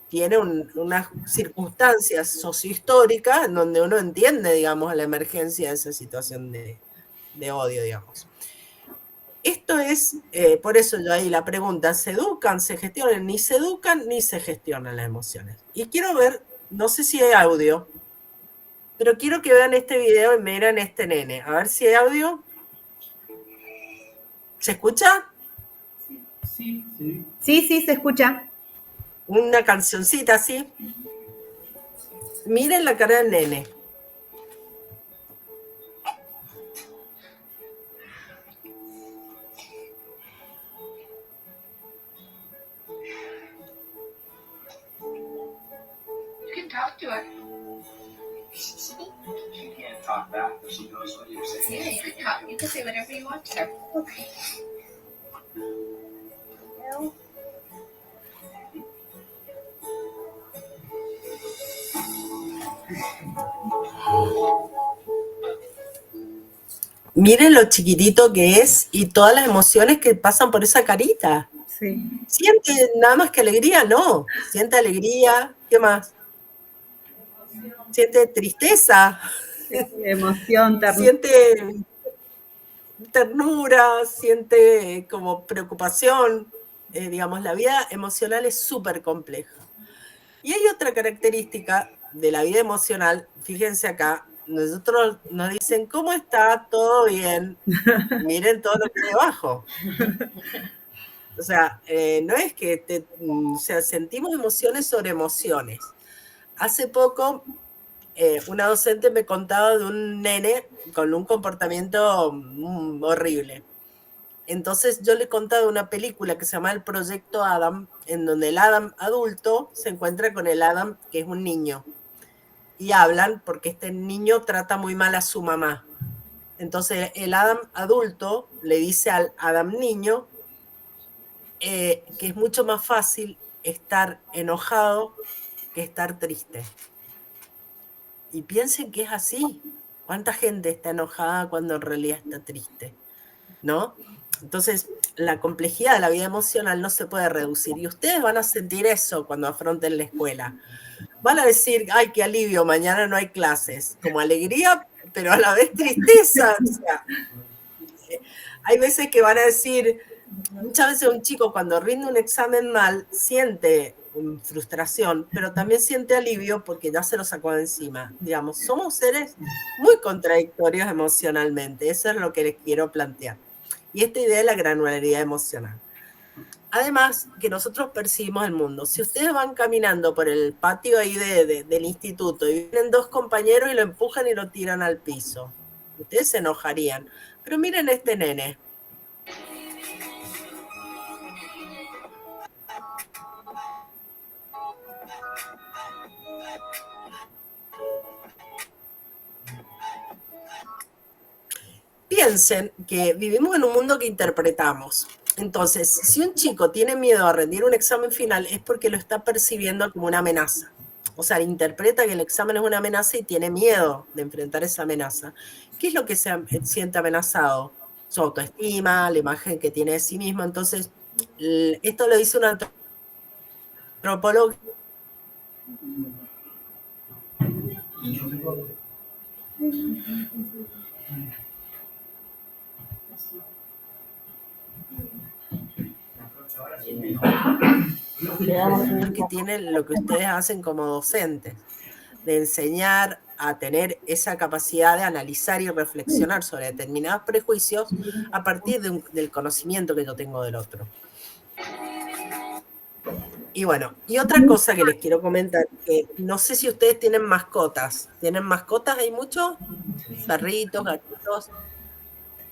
tiene unas circunstancias sociohistóricas en donde uno entiende, digamos, la emergencia de esa situación de odio, digamos. Esto es, por eso yo ahí la pregunta, ¿se educan, se gestionan? Ni se educan ni se gestionan las emociones. Y quiero ver, no sé si hay audio, pero quiero que vean este video y miren este nene. A ver si hay audio. ¿Se escucha? Sí, se escucha. Una cancioncita así. Miren la cara del nene. Talk to her. She can't talk back, but she knows what you're saying. Yeah, you can talk. You can say whatever you want to her. Okay. No. Miren lo chiquitito que es y todas las emociones que pasan por esa carita. Sí. ¿Siente nada más que alegría? No. Siente alegría. ¿Qué más? Siente tristeza. Emoción, ternura. Siente ternura, siente como preocupación. Digamos, la vida emocional es súper compleja. Y hay otra característica de la vida emocional, fíjense acá, nosotros nos dicen, ¿cómo está? ¿Todo bien? Miren todo lo que hay debajo. O sea, no es que o sea, sentimos emociones sobre emociones. Hace poco, una docente me contaba de un nene con un comportamiento horrible. Entonces yo le contaba de una película que se llama El Proyecto Adam, en donde el Adam adulto se encuentra con el Adam que es un niño. Y hablan porque este niño trata muy mal a su mamá. Entonces el Adam adulto le dice al Adam niño que es mucho más fácil estar enojado que estar triste. Y piensen que es así. ¿Cuánta gente está enojada cuando en realidad está triste? ¿No? Entonces, la complejidad de la vida emocional no se puede reducir. Y ustedes van a sentir eso cuando afronten la escuela. Van a decir, ay, qué alivio, mañana no hay clases. Como alegría, pero a la vez tristeza. O sea, hay veces que van a decir, muchas veces un chico cuando rinde un examen mal siente frustración, pero también siente alivio porque ya se lo sacó de encima. Digamos, somos seres muy contradictorios emocionalmente. Eso es lo que les quiero plantear. Y esta idea de la granularidad emocional. Además, que nosotros percibimos el mundo. Si ustedes van caminando por el patio ahí del instituto y vienen dos compañeros y lo empujan y lo tiran al piso, ustedes se enojarían. Pero miren este nene. Piensen que vivimos en un mundo que interpretamos. Entonces, si un chico tiene miedo a rendir un examen final es porque lo está percibiendo como una amenaza. O sea, interpreta que el examen es una amenaza y tiene miedo de enfrentar esa amenaza. ¿Qué es lo que se siente amenazado? Su autoestima, la imagen que tiene de sí mismo. Entonces, esto lo dice un antropólogo que tienen lo que ustedes hacen como docentes, de enseñar a tener esa capacidad de analizar y reflexionar sobre determinados prejuicios a partir del conocimiento que yo tengo del otro. Y bueno, y otra cosa que les quiero comentar, que no sé si ustedes tienen mascotas. ¿Tienen mascotas? ¿Hay muchos? Perritos, gatitos.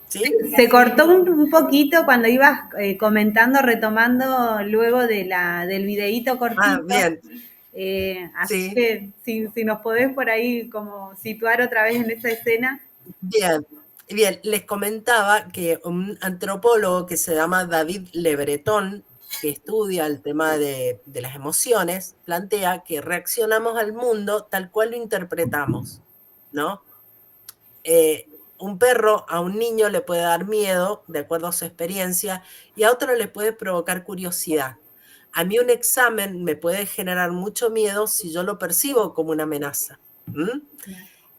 ¿Sí? Se cortó un poquito cuando ibas comentando, retomando luego del videíto cortito. Ah, bien. Así Sí. que si nos podés por ahí como situar otra vez en esa escena. Bien, bien, les comentaba que un antropólogo que se llama David Le Breton, que estudia el tema de las emociones, plantea que reaccionamos al mundo tal cual lo interpretamos, ¿no? Un perro a un niño le puede dar miedo, de acuerdo a su experiencia, y a otro le puede provocar curiosidad. A mí un examen me puede generar mucho miedo si yo lo percibo como una amenaza.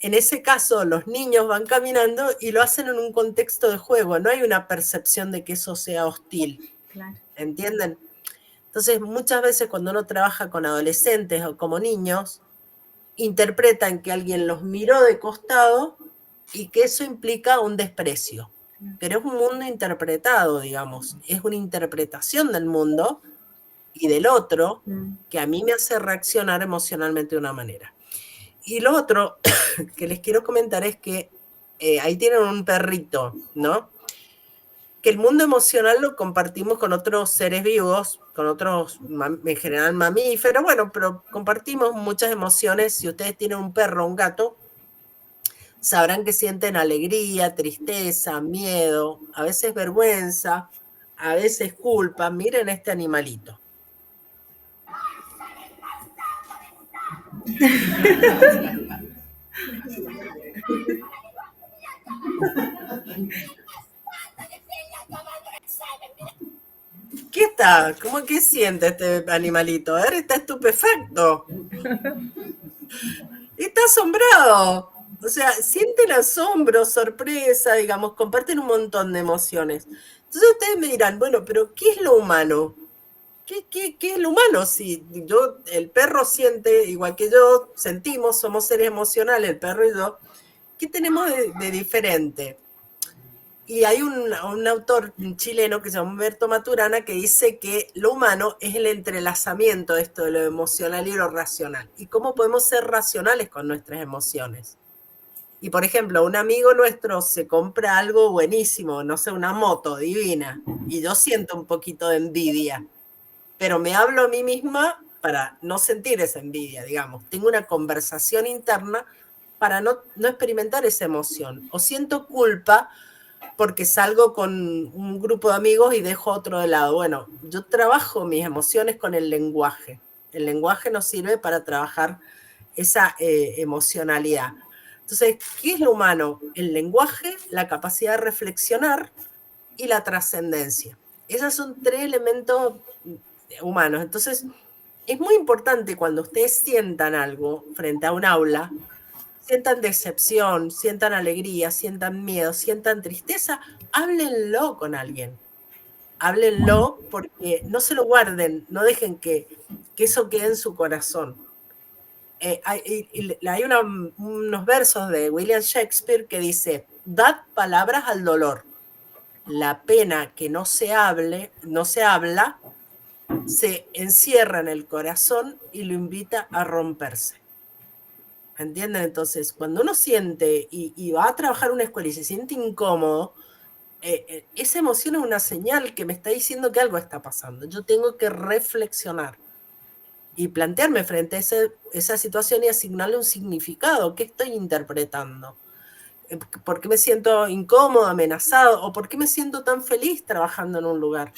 En ese caso, los niños van caminando y lo hacen en un contexto de juego, no hay una percepción de que eso sea hostil. Claro. ¿Entienden? Entonces, muchas veces cuando uno trabaja con adolescentes o como niños, interpretan que alguien los miró de costado y que eso implica un desprecio. Pero es un mundo interpretado, digamos, es una interpretación del mundo y del otro que a mí me hace reaccionar emocionalmente de una manera. Y lo otro que les quiero comentar es que ahí tienen un perrito, ¿no? Que el mundo emocional lo compartimos con otros seres vivos, con otros, en general mamíferos, bueno, pero compartimos muchas emociones. Si ustedes tienen un perro o un gato, sabrán que sienten alegría, tristeza, miedo, a veces vergüenza, a veces culpa. Miren este animalito. ¿Qué está? ¿Cómo que siente este animalito? A ver, está estupefacto. Está asombrado. O sea, sienten asombro, sorpresa, digamos, comparten un montón de emociones. Entonces ustedes me dirán, bueno, pero ¿qué es lo humano? ¿qué es el humano? Si el perro siente igual que yo, sentimos, somos seres emocionales, el perro y yo, ¿qué tenemos de diferente? Y hay un autor chileno que se llama Humberto Maturana que dice que lo humano es el entrelazamiento de esto de lo emocional y lo racional. Y cómo podemos ser racionales con nuestras emociones. Y por ejemplo, un amigo nuestro se compra algo buenísimo, no sé, una moto divina, y yo siento un poquito de envidia, pero me hablo a mí misma para no sentir esa envidia, digamos. Tengo una conversación interna para no experimentar esa emoción. O siento culpa porque salgo con un grupo de amigos y dejo otro de lado. Bueno, yo trabajo mis emociones con el lenguaje. El lenguaje nos sirve para trabajar esa emocionalidad. Entonces, ¿qué es lo humano? El lenguaje, la capacidad de reflexionar y la trascendencia. Esos son 3 elementos humanos. Entonces, es muy importante cuando ustedes sientan algo frente a un aula, sientan decepción, sientan alegría, sientan miedo, sientan tristeza, háblenlo con alguien. Háblenlo porque no se lo guarden, no dejen que eso quede en su corazón. Hay unos versos de William Shakespeare que dice, dad palabras al dolor. La pena que no se habla, se encierra en el corazón y lo invita a romperse. ¿Entienden? Entonces, cuando uno siente y va a trabajar en una escuela y se siente incómodo, esa emoción es una señal que me está diciendo que algo está pasando. Yo tengo que reflexionar y plantearme frente a esa situación y asignarle un significado. ¿Qué estoy interpretando? ¿Por qué me siento incómodo, amenazado? ¿O por qué me siento tan feliz trabajando en un lugar?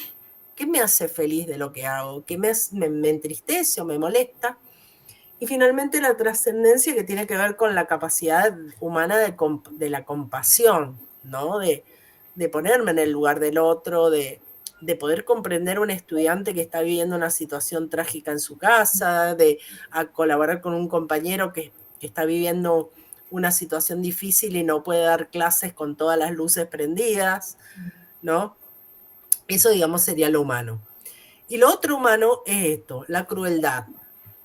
¿Qué me hace feliz de lo que hago? ¿Qué me entristece o me molesta? Y finalmente la trascendencia, que tiene que ver con la capacidad humana de la compasión, ¿no? De ponerme en el lugar del otro, de poder comprender a un estudiante que está viviendo una situación trágica en su casa, de colaborar con un compañero que está viviendo una situación difícil y no puede dar clases con todas las luces prendidas, ¿no? Eso, digamos, sería lo humano. Y lo otro humano es esto, la crueldad.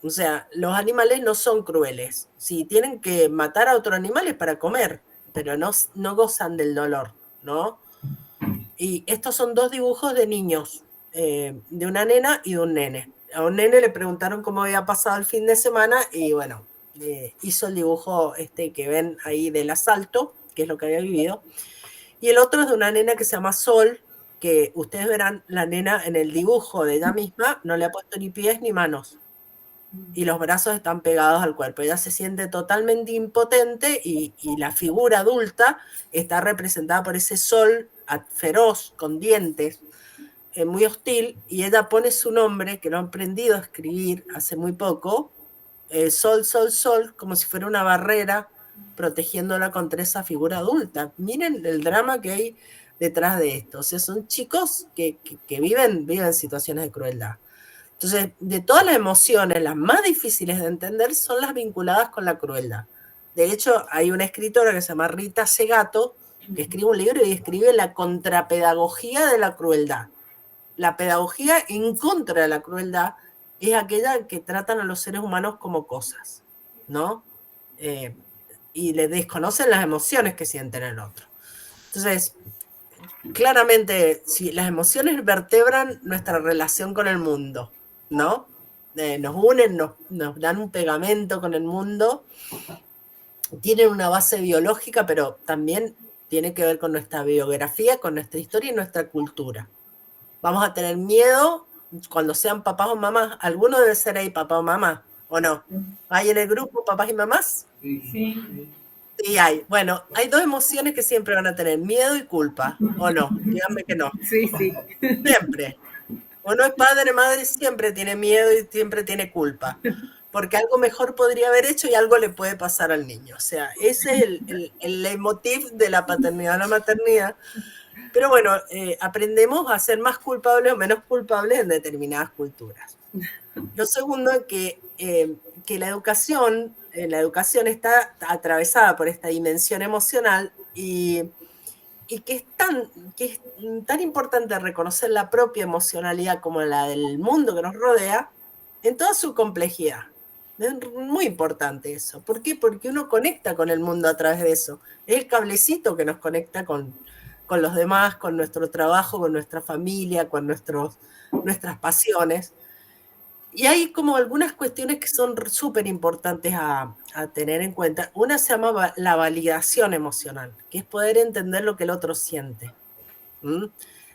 O sea, los animales no son crueles. Si tienen que matar a otro animal es para comer, pero no gozan del dolor, ¿no? Y estos son 2 dibujos de niños, de una nena y de un nene. A un nene le preguntaron cómo había pasado el fin de semana y bueno, hizo el dibujo que ven ahí del asalto, que es lo que había vivido. Y el otro es de una nena que se llama Sol, que ustedes verán, la nena en el dibujo de ella misma no le ha puesto ni pies ni manos. Y los brazos están pegados al cuerpo. Ella se siente totalmente impotente y la figura adulta está representada por ese sol feroz, con dientes, muy hostil, y ella pone su nombre, que lo han aprendido a escribir hace muy poco, sol, sol, sol, como si fuera una barrera protegiéndola contra esa figura adulta. Miren el drama que hay detrás de esto. O sea, son chicos que viven situaciones de crueldad. Entonces, de todas las emociones, las más difíciles de entender son las vinculadas con la crueldad. De hecho, hay una escritora que se llama Rita Segato, que escribe un libro y escribe la contrapedagogía de la crueldad. La pedagogía en contra de la crueldad es aquella que tratan a los seres humanos como cosas, ¿no? Y le desconocen las emociones que sienten el otro. Entonces, claramente, si las emociones vertebran nuestra relación con el mundo, ¿no? Nos unen, nos dan un pegamento con el mundo, tienen una base biológica, pero también tiene que ver con nuestra biografía, con nuestra historia y nuestra cultura. Vamos a tener miedo cuando sean papás o mamás. ¿Alguno debe ser ahí papá o mamá? ¿O no? ¿Hay en el grupo papás y mamás? Sí. Sí hay. Bueno, hay 2 emociones que siempre van a tener, miedo y culpa. ¿O no? Díganme que no. Sí, sí. Siempre. Uno es padre, madre, siempre tiene miedo y siempre tiene culpa. Porque algo mejor podría haber hecho y algo le puede pasar al niño. O sea, ese es el leitmotiv de la paternidad, la maternidad. Pero bueno, aprendemos a ser más culpables o menos culpables en determinadas culturas. Lo segundo es que la educación está atravesada por esta dimensión emocional y y que es tan importante reconocer la propia emocionalidad como la del mundo que nos rodea en toda su complejidad. Es muy importante eso. ¿Por qué? Porque uno conecta con el mundo a través de eso. Es el cablecito que nos conecta con los demás, con nuestro trabajo, con nuestra familia, con nuestras pasiones. Y hay como algunas cuestiones que son súper importantes a tener en cuenta. Una se llama la validación emocional, que es poder entender lo que el otro siente.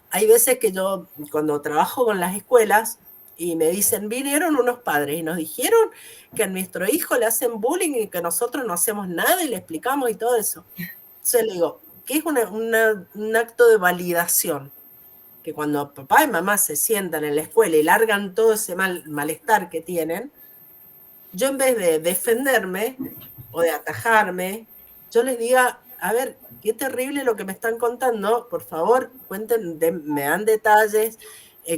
Hay veces que yo, cuando trabajo con las escuelas, y me dicen, vinieron unos padres y nos dijeron que a nuestro hijo le hacen bullying y que nosotros no hacemos nada y le explicamos y todo eso. Entonces le digo, que es un acto de validación, que cuando papá y mamá se sientan en la escuela y largan todo ese malestar que tienen, yo en vez de defenderme o de atajarme, yo les diga, a ver, qué terrible lo que me están contando, por favor, me dan detalles,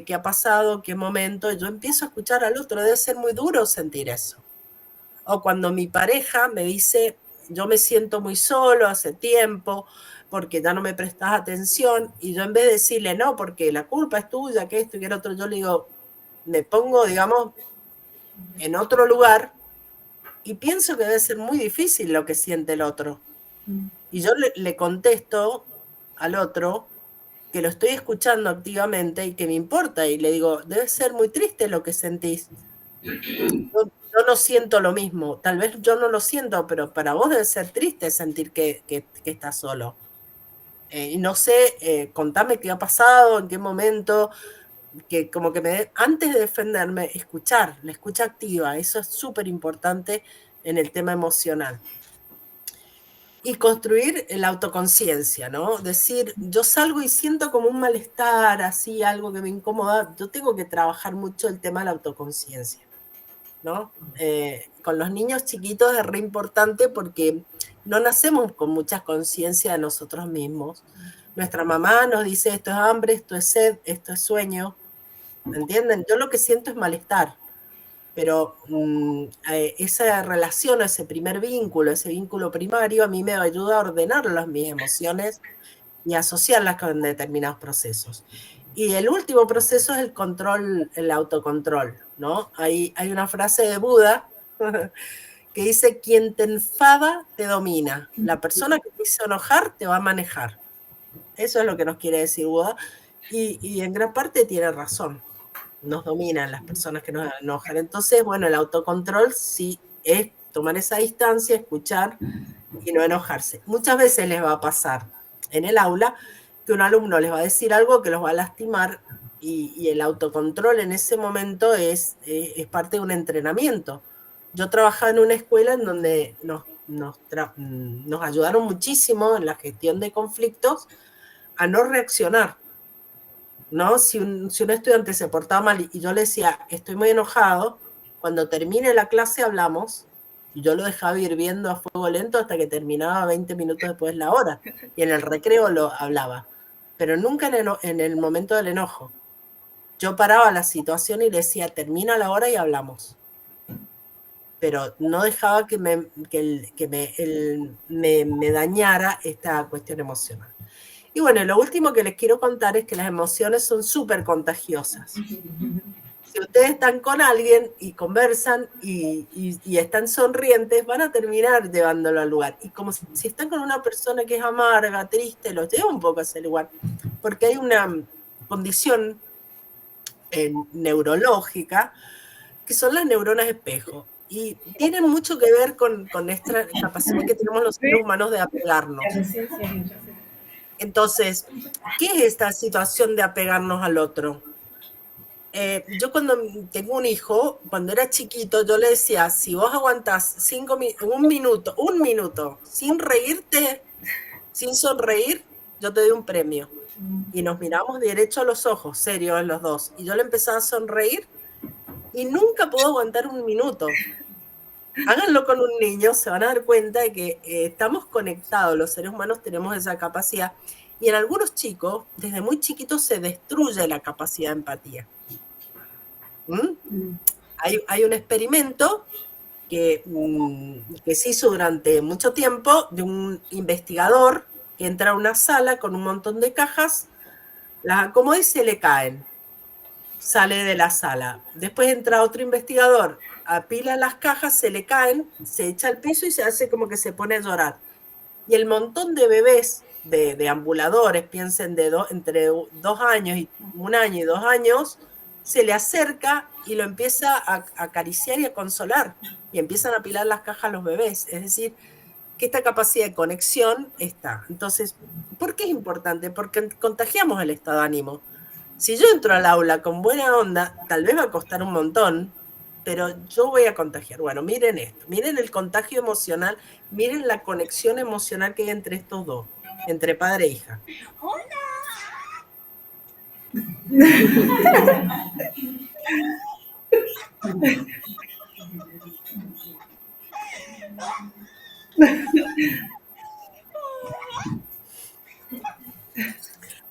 qué ha pasado, qué momento, y yo empiezo a escuchar al otro, debe ser muy duro sentir eso. O cuando mi pareja me dice, yo me siento muy solo hace tiempo, porque ya no me prestas atención, y yo en vez de decirle, no, porque la culpa es tuya, que esto y que el otro, yo le digo, me pongo, digamos, en otro lugar, y pienso que debe ser muy difícil lo que siente el otro. Y yo le contesto al otro que lo estoy escuchando activamente y que me importa, y le digo, debe ser muy triste lo que sentís. Yo no siento lo mismo, tal vez yo no lo siento, pero para vos debe ser triste sentir que estás solo. Y no sé, contame qué ha pasado, en qué momento, que como que antes de defenderme, escuchar, la escucha activa, eso es súper importante en el tema emocional. Y construir la autoconciencia, ¿no? Decir, yo salgo y siento como un malestar, así, algo que me incomoda, yo tengo que trabajar mucho el tema de la autoconciencia, ¿no? Con los niños chiquitos es re importante porque no nacemos con mucha conciencia de nosotros mismos. Nuestra mamá nos dice, esto es hambre, esto es sed, esto es sueño, ¿entienden? Yo lo que siento es malestar, pero esa relación, ese primer vínculo, ese vínculo primario, a mí me ayuda a ordenar mis emociones y asociarlas con determinados procesos. Y el último proceso es el control, el autocontrol, ¿no? Hay una frase de Buda que dice, quien te enfada te domina, la persona que te hizo enojar te va a manejar. Eso es lo que nos quiere decir Buda, y en gran parte tiene razón. Nos dominan las personas que nos enojan. Entonces, bueno, el autocontrol sí es tomar esa distancia, escuchar y no enojarse. Muchas veces les va a pasar en el aula que un alumno les va a decir algo que los va a lastimar, y el autocontrol en ese momento es parte de un entrenamiento. Yo trabajaba en una escuela en donde nos ayudaron muchísimo en la gestión de conflictos a no reaccionar, ¿no? Si un estudiante se portaba mal y yo le decía, estoy muy enojado, cuando termine la clase hablamos, y yo lo dejaba ir viendo a fuego lento hasta que terminaba 20 minutos después la hora, y en el recreo lo hablaba, pero nunca en el momento del enojo. Yo paraba la situación y le decía, termina la hora y hablamos. Pero no dejaba que me dañara esta cuestión emocional. Y bueno, lo último que les quiero contar es que las emociones son súper contagiosas. Si ustedes están con alguien y conversan y están sonrientes, van a terminar llevándolo al lugar. Y como si están con una persona que es amarga, triste, los lleva un poco a ese lugar. Porque hay una condición neurológica que son las neuronas espejo. Y tienen mucho que ver con esta capacidad que tenemos los seres humanos de apegarnos. Entonces, ¿qué es esta situación de apegarnos al otro? Yo cuando tengo un hijo, cuando era chiquito, yo le decía, si vos aguantás un minuto, sin reírte, sin sonreír, yo te doy un premio. Y nos miramos derecho a los ojos, serios los dos. Y yo le empezaba a sonreír y nunca puedo aguantar un minuto. Háganlo con un niño, se van a dar cuenta de que estamos conectados, los seres humanos tenemos esa capacidad. Y en algunos chicos, desde muy chiquitos, se destruye la capacidad de empatía. Hay un experimento que se hizo durante mucho tiempo de un investigador entra a una sala con un montón de cajas, las acomoda y se le caen. Sale de la sala. Después entra otro investigador, apila las cajas, se le caen, se echa al piso y se hace como que se pone a llorar. Y el montón de bebés, de ambuladores, piensen entre 2 años y 1 año y 2 años, se le acerca y lo empieza a acariciar y a consolar. Y empiezan a apilar las cajas a los bebés. Es decir, que esta capacidad de conexión está. Entonces, ¿por qué es importante? Porque contagiamos el estado de ánimo. Si yo entro al aula con buena onda, tal vez va a costar un montón, pero yo voy a contagiar. Bueno, miren esto, miren el contagio emocional, miren la conexión emocional que hay entre estos dos, entre padre e hija.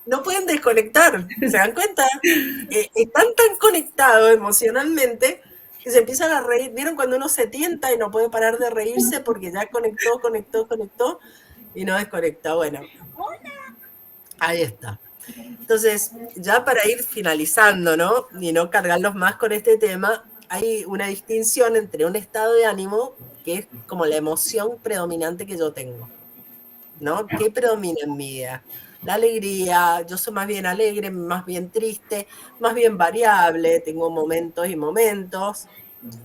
No pueden desconectar, ¿se dan cuenta? Están tan conectados emocionalmente que se empiezan a reír. ¿Vieron cuando uno se tienta y no puede parar de reírse porque ya conectó y no desconectó? Bueno, ahí está. Entonces, ya para ir finalizando, ¿no? Y no cargarlos más con este tema, hay una distinción entre un estado de ánimo, que es como la emoción predominante que yo tengo, ¿no? ¿Qué predomina en mi vida? La alegría, yo soy más bien alegre, más bien triste, más bien variable, tengo momentos y momentos.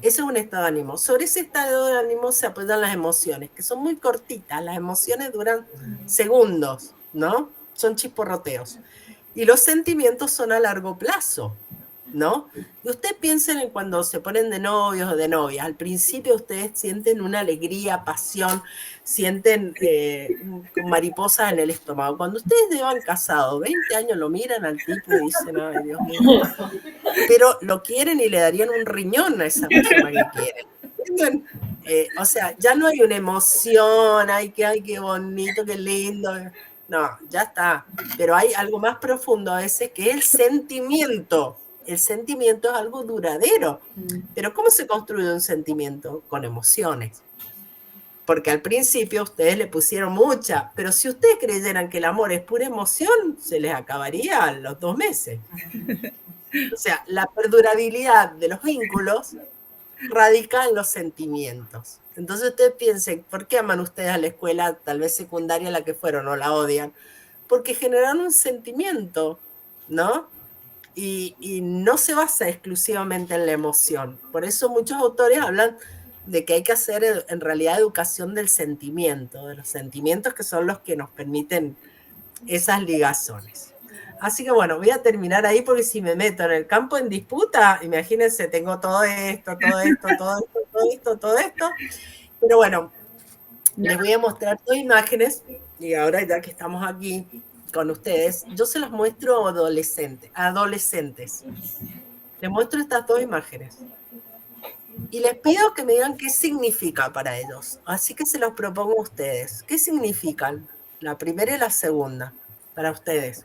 Ese es un estado de ánimo. Sobre ese estado de ánimo se apoyan las emociones, que son muy cortitas. Las emociones duran segundos, ¿no? Son chisporroteos. Y los sentimientos son a largo plazo, ¿no? Y ustedes piensen en cuando se ponen de novios o de novias. Al principio ustedes sienten una alegría, pasión, sienten mariposas en el estómago. Cuando ustedes llevan casados 20 años, lo miran al tipo y dicen, ay, Dios mío. Pero lo quieren y le darían un riñón a esa persona que quieren. ¿Entienden? O sea, ya no hay una emoción, ay, qué bonito, qué lindo. No, ya está. Pero hay algo más profundo a veces que es el sentimiento. El sentimiento es algo duradero. Pero ¿cómo se construye un sentimiento? Con emociones. Porque al principio ustedes le pusieron mucha, pero si ustedes creyeran que el amor es pura emoción, se les acabaría a los 2 meses. O sea, la perdurabilidad de los vínculos radica en los sentimientos. Entonces ustedes piensen, ¿por qué aman ustedes a la escuela, tal vez secundaria, la que fueron, o la odian? Porque generan un sentimiento, ¿no? Y no se basa exclusivamente en la emoción. Por eso muchos autores hablan de que hay que hacer en realidad educación del sentimiento, de los sentimientos que son los que nos permiten esas ligazones. Así que bueno, voy a terminar ahí porque si me meto en el campo en disputa, imagínense, tengo todo esto. Pero bueno, les voy a mostrar 2 imágenes y ahora ya que estamos aquí con ustedes, yo se las muestro a adolescentes. Les muestro estas 2 imágenes. Y les pido que me digan qué significa para ellos. Así que se los propongo a ustedes. ¿Qué significan la primera y la segunda para ustedes?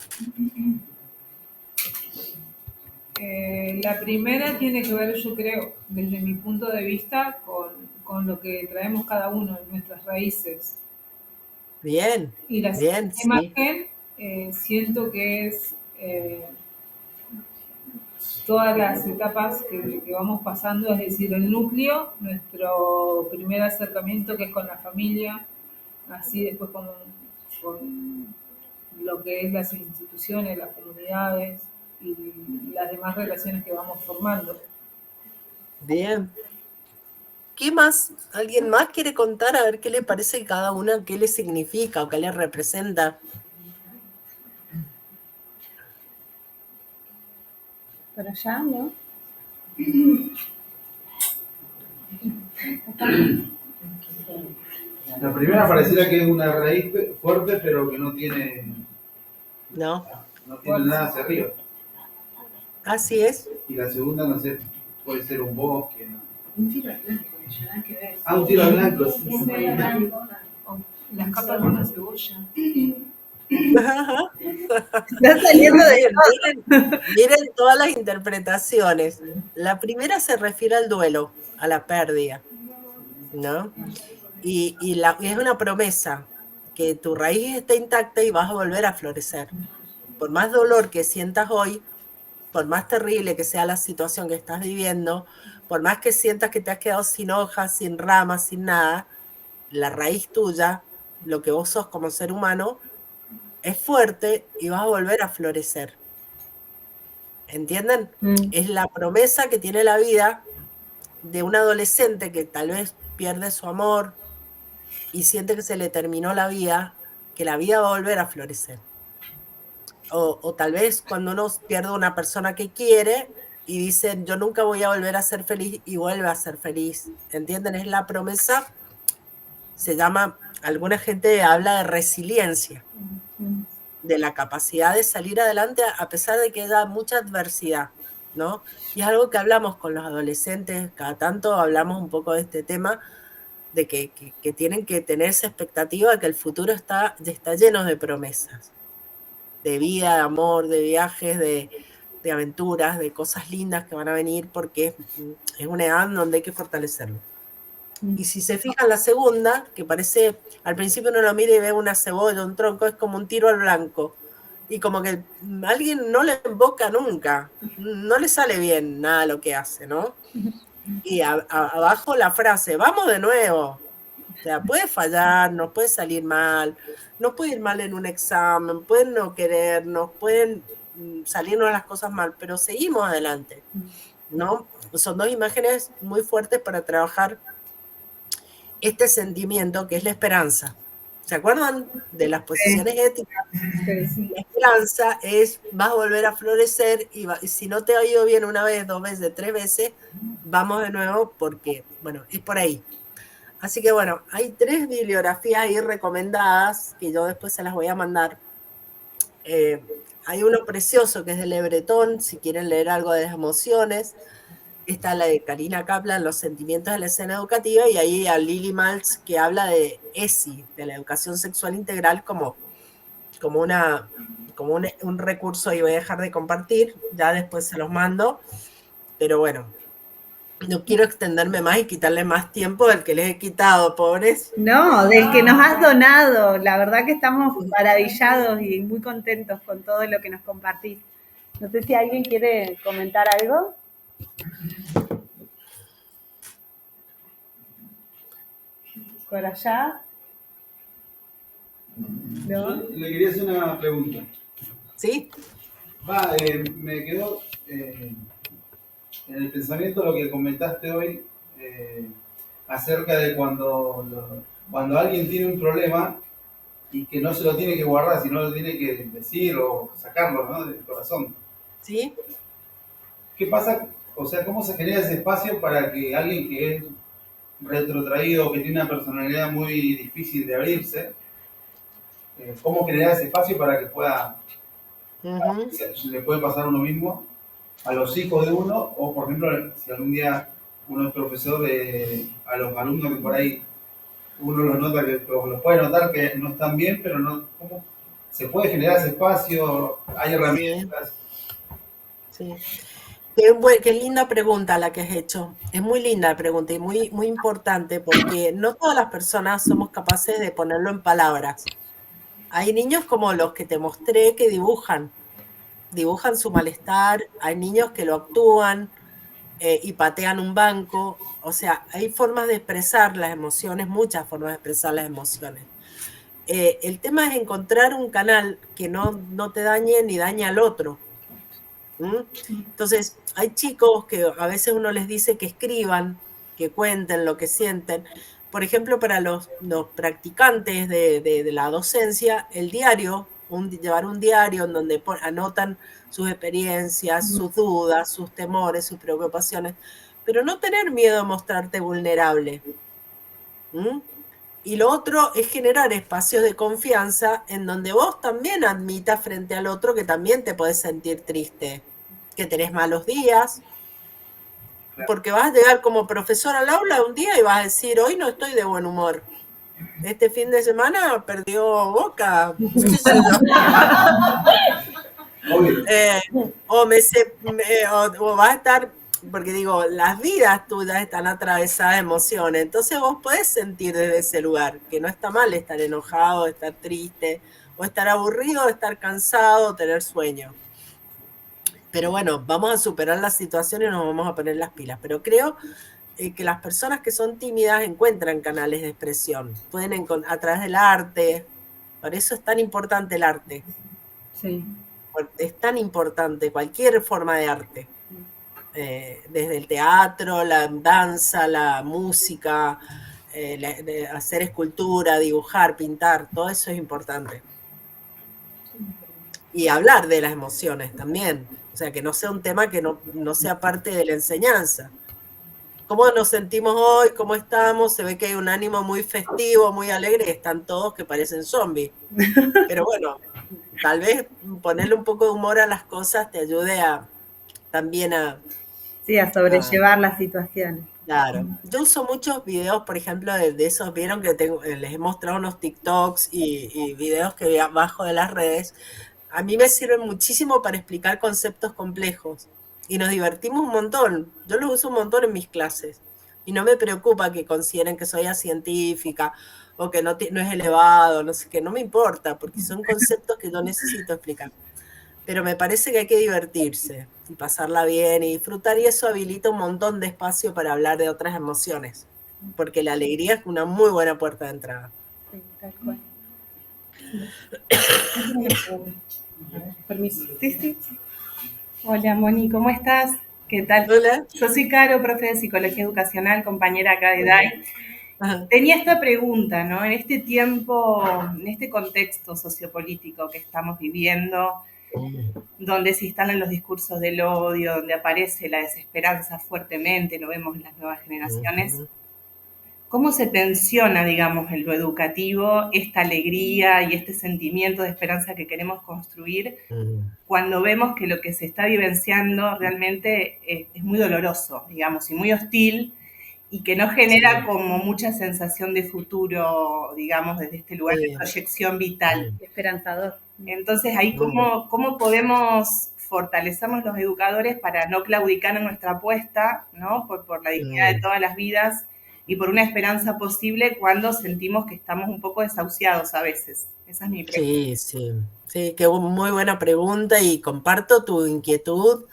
La primera tiene que ver, yo creo, desde mi punto de vista, con lo que traemos cada uno, nuestras raíces. Bien, Y la bien, segunda sí. imagen, siento que es todas las etapas que vamos pasando, es decir, el núcleo, nuestro primer acercamiento que es con la familia, así después con lo que es las instituciones, las comunidades y las demás relaciones que vamos formando. Bien. ¿Qué más? ¿Alguien más quiere contar a ver qué le parece a cada una, qué le significa o qué le representa? Para allá, ¿no? La primera pareciera que es una raíz fuerte, pero que no tiene nada hacia arriba. Así es. Y la segunda, no sé, puede ser un bosque, ¿no? Un tiro al blanco, ya nada que ver. Ah, un tiro al blanco. Sí. Las capas de una cebolla. Está saliendo de miren todas las interpretaciones. La primera se refiere al duelo, a la pérdida, ¿no? Y es una promesa que tu raíz esté intacta y vas a volver a florecer. Por más dolor que sientas hoy, por más terrible que sea la situación que estás viviendo, por más que sientas que te has quedado sin hojas, sin ramas, sin nada, la raíz tuya, lo que vos sos como ser humano, es fuerte y vas a volver a florecer. ¿Entienden? Es la promesa que tiene la vida de un adolescente que tal vez pierde su amor y siente que se le terminó la vida, que la vida va a volver a florecer. O tal vez cuando uno pierde una persona que quiere y dice, yo nunca voy a volver a ser feliz, y vuelve a ser feliz. ¿Entienden? Es la promesa, se llama, alguna gente habla de resiliencia, de la capacidad de salir adelante a pesar de que haya mucha adversidad, ¿no? Y es algo que hablamos con los adolescentes, cada tanto hablamos un poco de este tema, de que tienen que tener esa expectativa de que el futuro está lleno de promesas, de vida, de amor, de viajes, de aventuras, de cosas lindas que van a venir, porque es una edad donde hay que fortalecerlo. Y si se fijan, la segunda, que parece, al principio uno lo mira y ve una cebolla, un tronco, es como un tiro al blanco. Y como que a alguien no le emboca nunca, no le sale bien nada lo que hace, ¿no? Y abajo la frase, vamos de nuevo. O sea, puede fallar, nos puede salir mal, nos puede ir mal en un examen, pueden no querernos, pueden salirnos las cosas mal, pero seguimos adelante, ¿no? Son dos imágenes muy fuertes para trabajar este sentimiento que es la esperanza. ¿Se acuerdan de las posiciones éticas? Sí. La esperanza es, vas a volver a florecer y si no te ha ido bien una vez, 2 veces, 3 veces, vamos de nuevo porque, bueno, es por ahí. Así que bueno, hay 3 bibliografías ahí recomendadas que yo después se las voy a mandar. Hay uno precioso que es de Le Breton, si quieren leer algo de las emociones. Está la de Karina Kaplan, Los sentimientos de la escena educativa, y ahí a Lily Maltz, que habla de ESI, de la educación sexual integral, como un recurso, y voy a dejar de compartir, ya después se los mando, pero bueno, no quiero extenderme más y quitarle más tiempo del que les he quitado, pobres. No, del que nos has donado. La verdad que estamos maravillados y muy contentos con todo lo que nos compartís. No sé si alguien quiere comentar algo. ¿Por allá? ¿No? Le quería hacer una pregunta. ¿Sí? Me quedó en el pensamiento lo que comentaste hoy acerca de cuando alguien tiene un problema y que no se lo tiene que guardar, sino lo tiene que decir o sacarlo, ¿no?, del corazón. ¿Sí? ¿Qué pasa? O sea, ¿cómo se genera ese espacio para que alguien que es retrotraído, que tiene una personalidad muy difícil de abrirse, cómo generar ese espacio para que pueda, le puede pasar a uno mismo, a los hijos de uno, o por ejemplo, si algún día uno es profesor, a los alumnos que por ahí uno los nota, los puede notar que no están bien, pero no, ¿cómo se puede generar ese espacio? ¿Hay herramientas? Sí. Qué linda pregunta la que has hecho. Es muy linda la pregunta y muy, muy importante, porque no todas las personas somos capaces de ponerlo en palabras. Hay niños como los que te mostré que dibujan su malestar, hay niños que lo actúan y patean un banco. O sea, hay formas de expresar las emociones, muchas formas de expresar las emociones. El tema es encontrar un canal que no te dañe ni dañe al otro. Entonces, hay chicos que a veces uno les dice que escriban, que cuenten lo que sienten. Por ejemplo, para los practicantes de la docencia, el diario, llevar un diario en donde anotan sus experiencias, sus dudas, sus temores, sus preocupaciones, pero no tener miedo a mostrarte vulnerable. Y lo otro es generar espacios de confianza en donde vos también admitas frente al otro que también te podés sentir triste, que tenés malos días, porque vas a llegar como profesor al aula un día y vas a decir, hoy no estoy de buen humor. Este fin de semana perdió Boca. O vas a estar porque digo, las vidas tuyas están atravesadas de emociones, entonces vos podés sentir desde ese lugar, que no está mal estar enojado, estar triste, o estar aburrido, o estar cansado, o tener sueño. Pero bueno, vamos a superar la situación y nos vamos a poner las pilas. Pero creo que las personas que son tímidas encuentran canales de expresión, pueden a través del arte, por eso es tan importante el arte. Sí. Es tan importante cualquier forma de arte. Desde el teatro, la danza, la música, hacer escultura, dibujar, pintar, todo eso es importante. Y hablar de las emociones también, o sea, que no sea un tema que no sea parte de la enseñanza. ¿Cómo nos sentimos hoy? ¿Cómo estamos? Se ve que hay un ánimo muy festivo, muy alegre, y están todos que parecen zombies. Pero bueno, tal vez ponerle un poco de humor a las cosas te ayude también a... Sí, a sobrellevar las situaciones. Claro. Yo uso muchos videos, por ejemplo, de esos, vieron que les he mostrado unos TikToks y videos que bajo de las redes. A mí me sirven muchísimo para explicar conceptos complejos. Y nos divertimos un montón. Yo los uso un montón en mis clases. Y no me preocupa que consideren que soy científica o que no es elevado, no sé qué. No me importa, porque son conceptos que yo necesito explicar. Pero me parece que hay que divertirse y pasarla bien y disfrutar, y eso habilita un montón de espacio para hablar de otras emociones, porque la alegría es una muy buena puerta de entrada. Sí, tal cual. Permiso. Sí. Hola, Moni, ¿cómo estás? ¿Qué tal? Hola. Yo soy Caro, profe de Psicología Educacional, compañera acá de DAI. Ajá. Tenía esta pregunta, ¿no? En este tiempo, en este contexto sociopolítico que estamos viviendo, donde se instalan los discursos del odio, donde aparece la desesperanza fuertemente, lo vemos en las nuevas generaciones, ¿cómo se tensiona, digamos, en lo educativo esta alegría y este sentimiento de esperanza que queremos construir cuando vemos que lo que se está vivenciando realmente es muy doloroso, digamos, y muy hostil, y que no genera como mucha sensación de futuro, digamos, desde este lugar de proyección vital? Esperanzador. Entonces, ahí, ¿cómo podemos fortalecernos los educadores para no claudicar en nuestra apuesta, ¿no? Por la dignidad de todas las vidas y por una esperanza posible cuando sentimos que estamos un poco desahuciados a veces? Esa es mi pregunta. Sí, qué muy buena pregunta y comparto tu inquietud.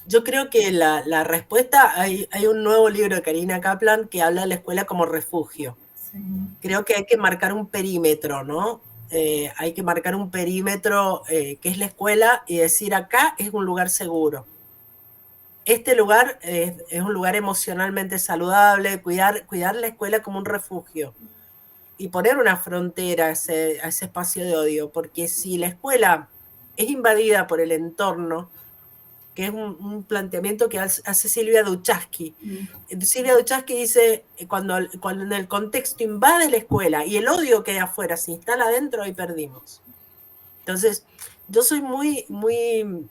Yo creo que la respuesta, hay un nuevo libro de Karina Kaplan que habla de la escuela como refugio. Sí. Creo que hay que marcar un perímetro, ¿no? Hay que marcar un perímetro que es la escuela y decir acá es un lugar seguro. Este lugar es un lugar emocionalmente saludable, cuidar la escuela como un refugio y poner una frontera a ese espacio de odio, porque si la escuela es invadida por el entorno, que es un planteamiento que hace Silvia Duchaski. Silvia Duchaski dice, cuando en el contexto invade la escuela y el odio que hay afuera se instala adentro, ahí perdimos. Entonces, yo soy muy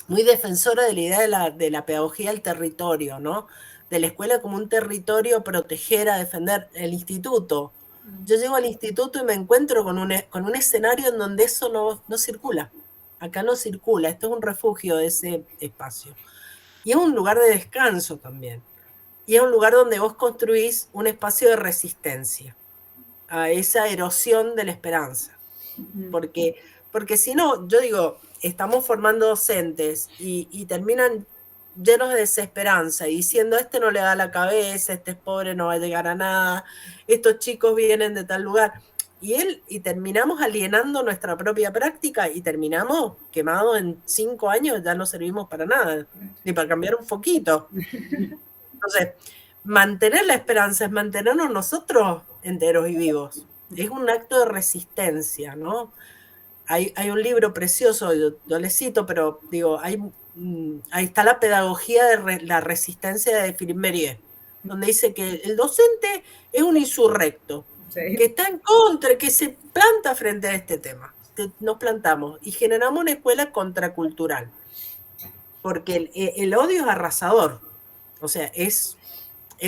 defensora de la idea de la pedagogía del territorio, ¿no? De la escuela como un territorio a proteger, a defender. El instituto. Yo llego al instituto y me encuentro con un escenario en donde eso no circula. Acá no circula, esto es un refugio de ese espacio. Y es un lugar de descanso también. Y es un lugar donde vos construís un espacio de resistencia a esa erosión de la esperanza. Porque si no, yo digo, estamos formando docentes y terminan llenos de desesperanza y diciendo, este no le da la cabeza, este es pobre, no va a llegar a nada, estos chicos vienen de tal lugar. Y terminamos alienando nuestra propia práctica y terminamos quemados en 5 años, ya no servimos para nada, ni para cambiar un poquito. Entonces, mantener la esperanza es mantenernos nosotros enteros y vivos. Es un acto de resistencia, ¿no? Hay un libro precioso, yo le cito, pero digo, ahí está la pedagogía de la resistencia de Philippe Mérieux, donde dice que el docente es un insurrecto, que está en contra, que se planta frente a este tema. Nos plantamos y generamos una escuela contracultural, porque el odio es arrasador, o sea, es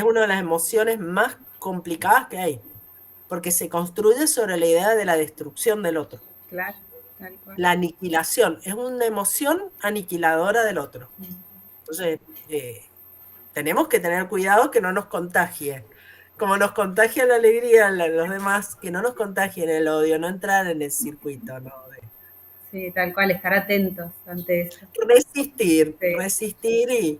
una de las emociones más complicadas que hay, porque se construye sobre la idea de la destrucción del otro. Claro. Tal cual. La aniquilación, es una emoción aniquiladora del otro. Entonces, tenemos que tener cuidado que no nos contagie. Como nos contagia la alegría los demás, que no nos contagien el odio, no entrar en el circuito, ¿no? Sí, tal cual, estar atentos ante eso. Resistir, Sí. resistir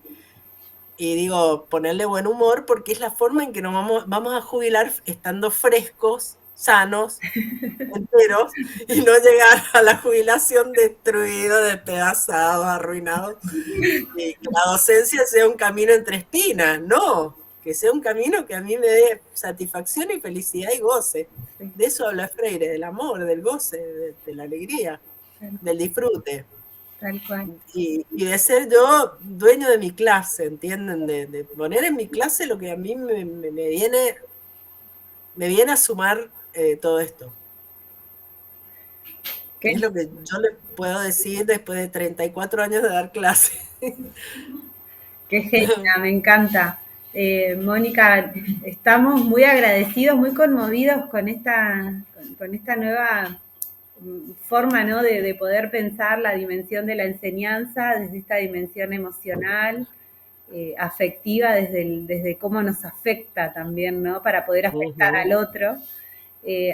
y digo, ponerle buen humor, porque es la forma en que nos vamos a jubilar estando frescos, sanos, enteros, y no llegar a la jubilación destruidos, despedazados, arruinados. Y que la docencia sea un camino entre espinas, no, que sea un camino que a mí me dé satisfacción y felicidad y goce. De eso habla Freire, del amor, del goce, de la alegría, del disfrute. Tal cual. Y de ser yo dueño de mi clase, ¿entienden? De poner en mi clase lo que a mí me viene a sumar todo esto. ¿Qué es lo que yo le puedo decir después de 34 años de dar clase? Qué genial, me encanta. Mónica, estamos muy agradecidos, muy conmovidos con esta nueva forma, ¿no? de poder pensar la dimensión de la enseñanza desde esta dimensión emocional, afectiva, desde cómo nos afecta también, ¿no? Para poder afectar al otro.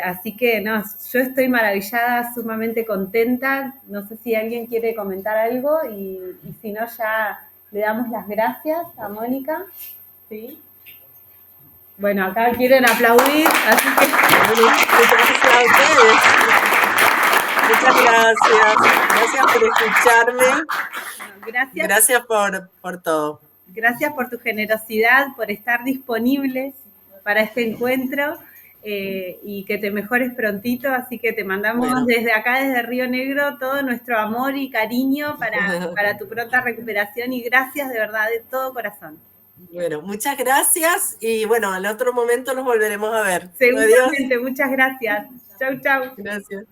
Así que, no, yo estoy maravillada, sumamente contenta. No sé si alguien quiere comentar algo y si no, ya le damos las gracias a Mónica. ¿Sí? Bueno, acá quieren aplaudir, así que... Muchas gracias. Gracias por escucharme. Gracias por todo. Gracias por tu generosidad, por estar disponibles para este encuentro y que te mejores prontito. Así que te mandamos desde acá, desde Río Negro, todo nuestro amor y cariño para tu pronta recuperación y gracias de verdad, de todo corazón. Bueno, muchas gracias y bueno, en otro momento nos volveremos a ver. Seguramente, muchas gracias. Chau, chau. Gracias.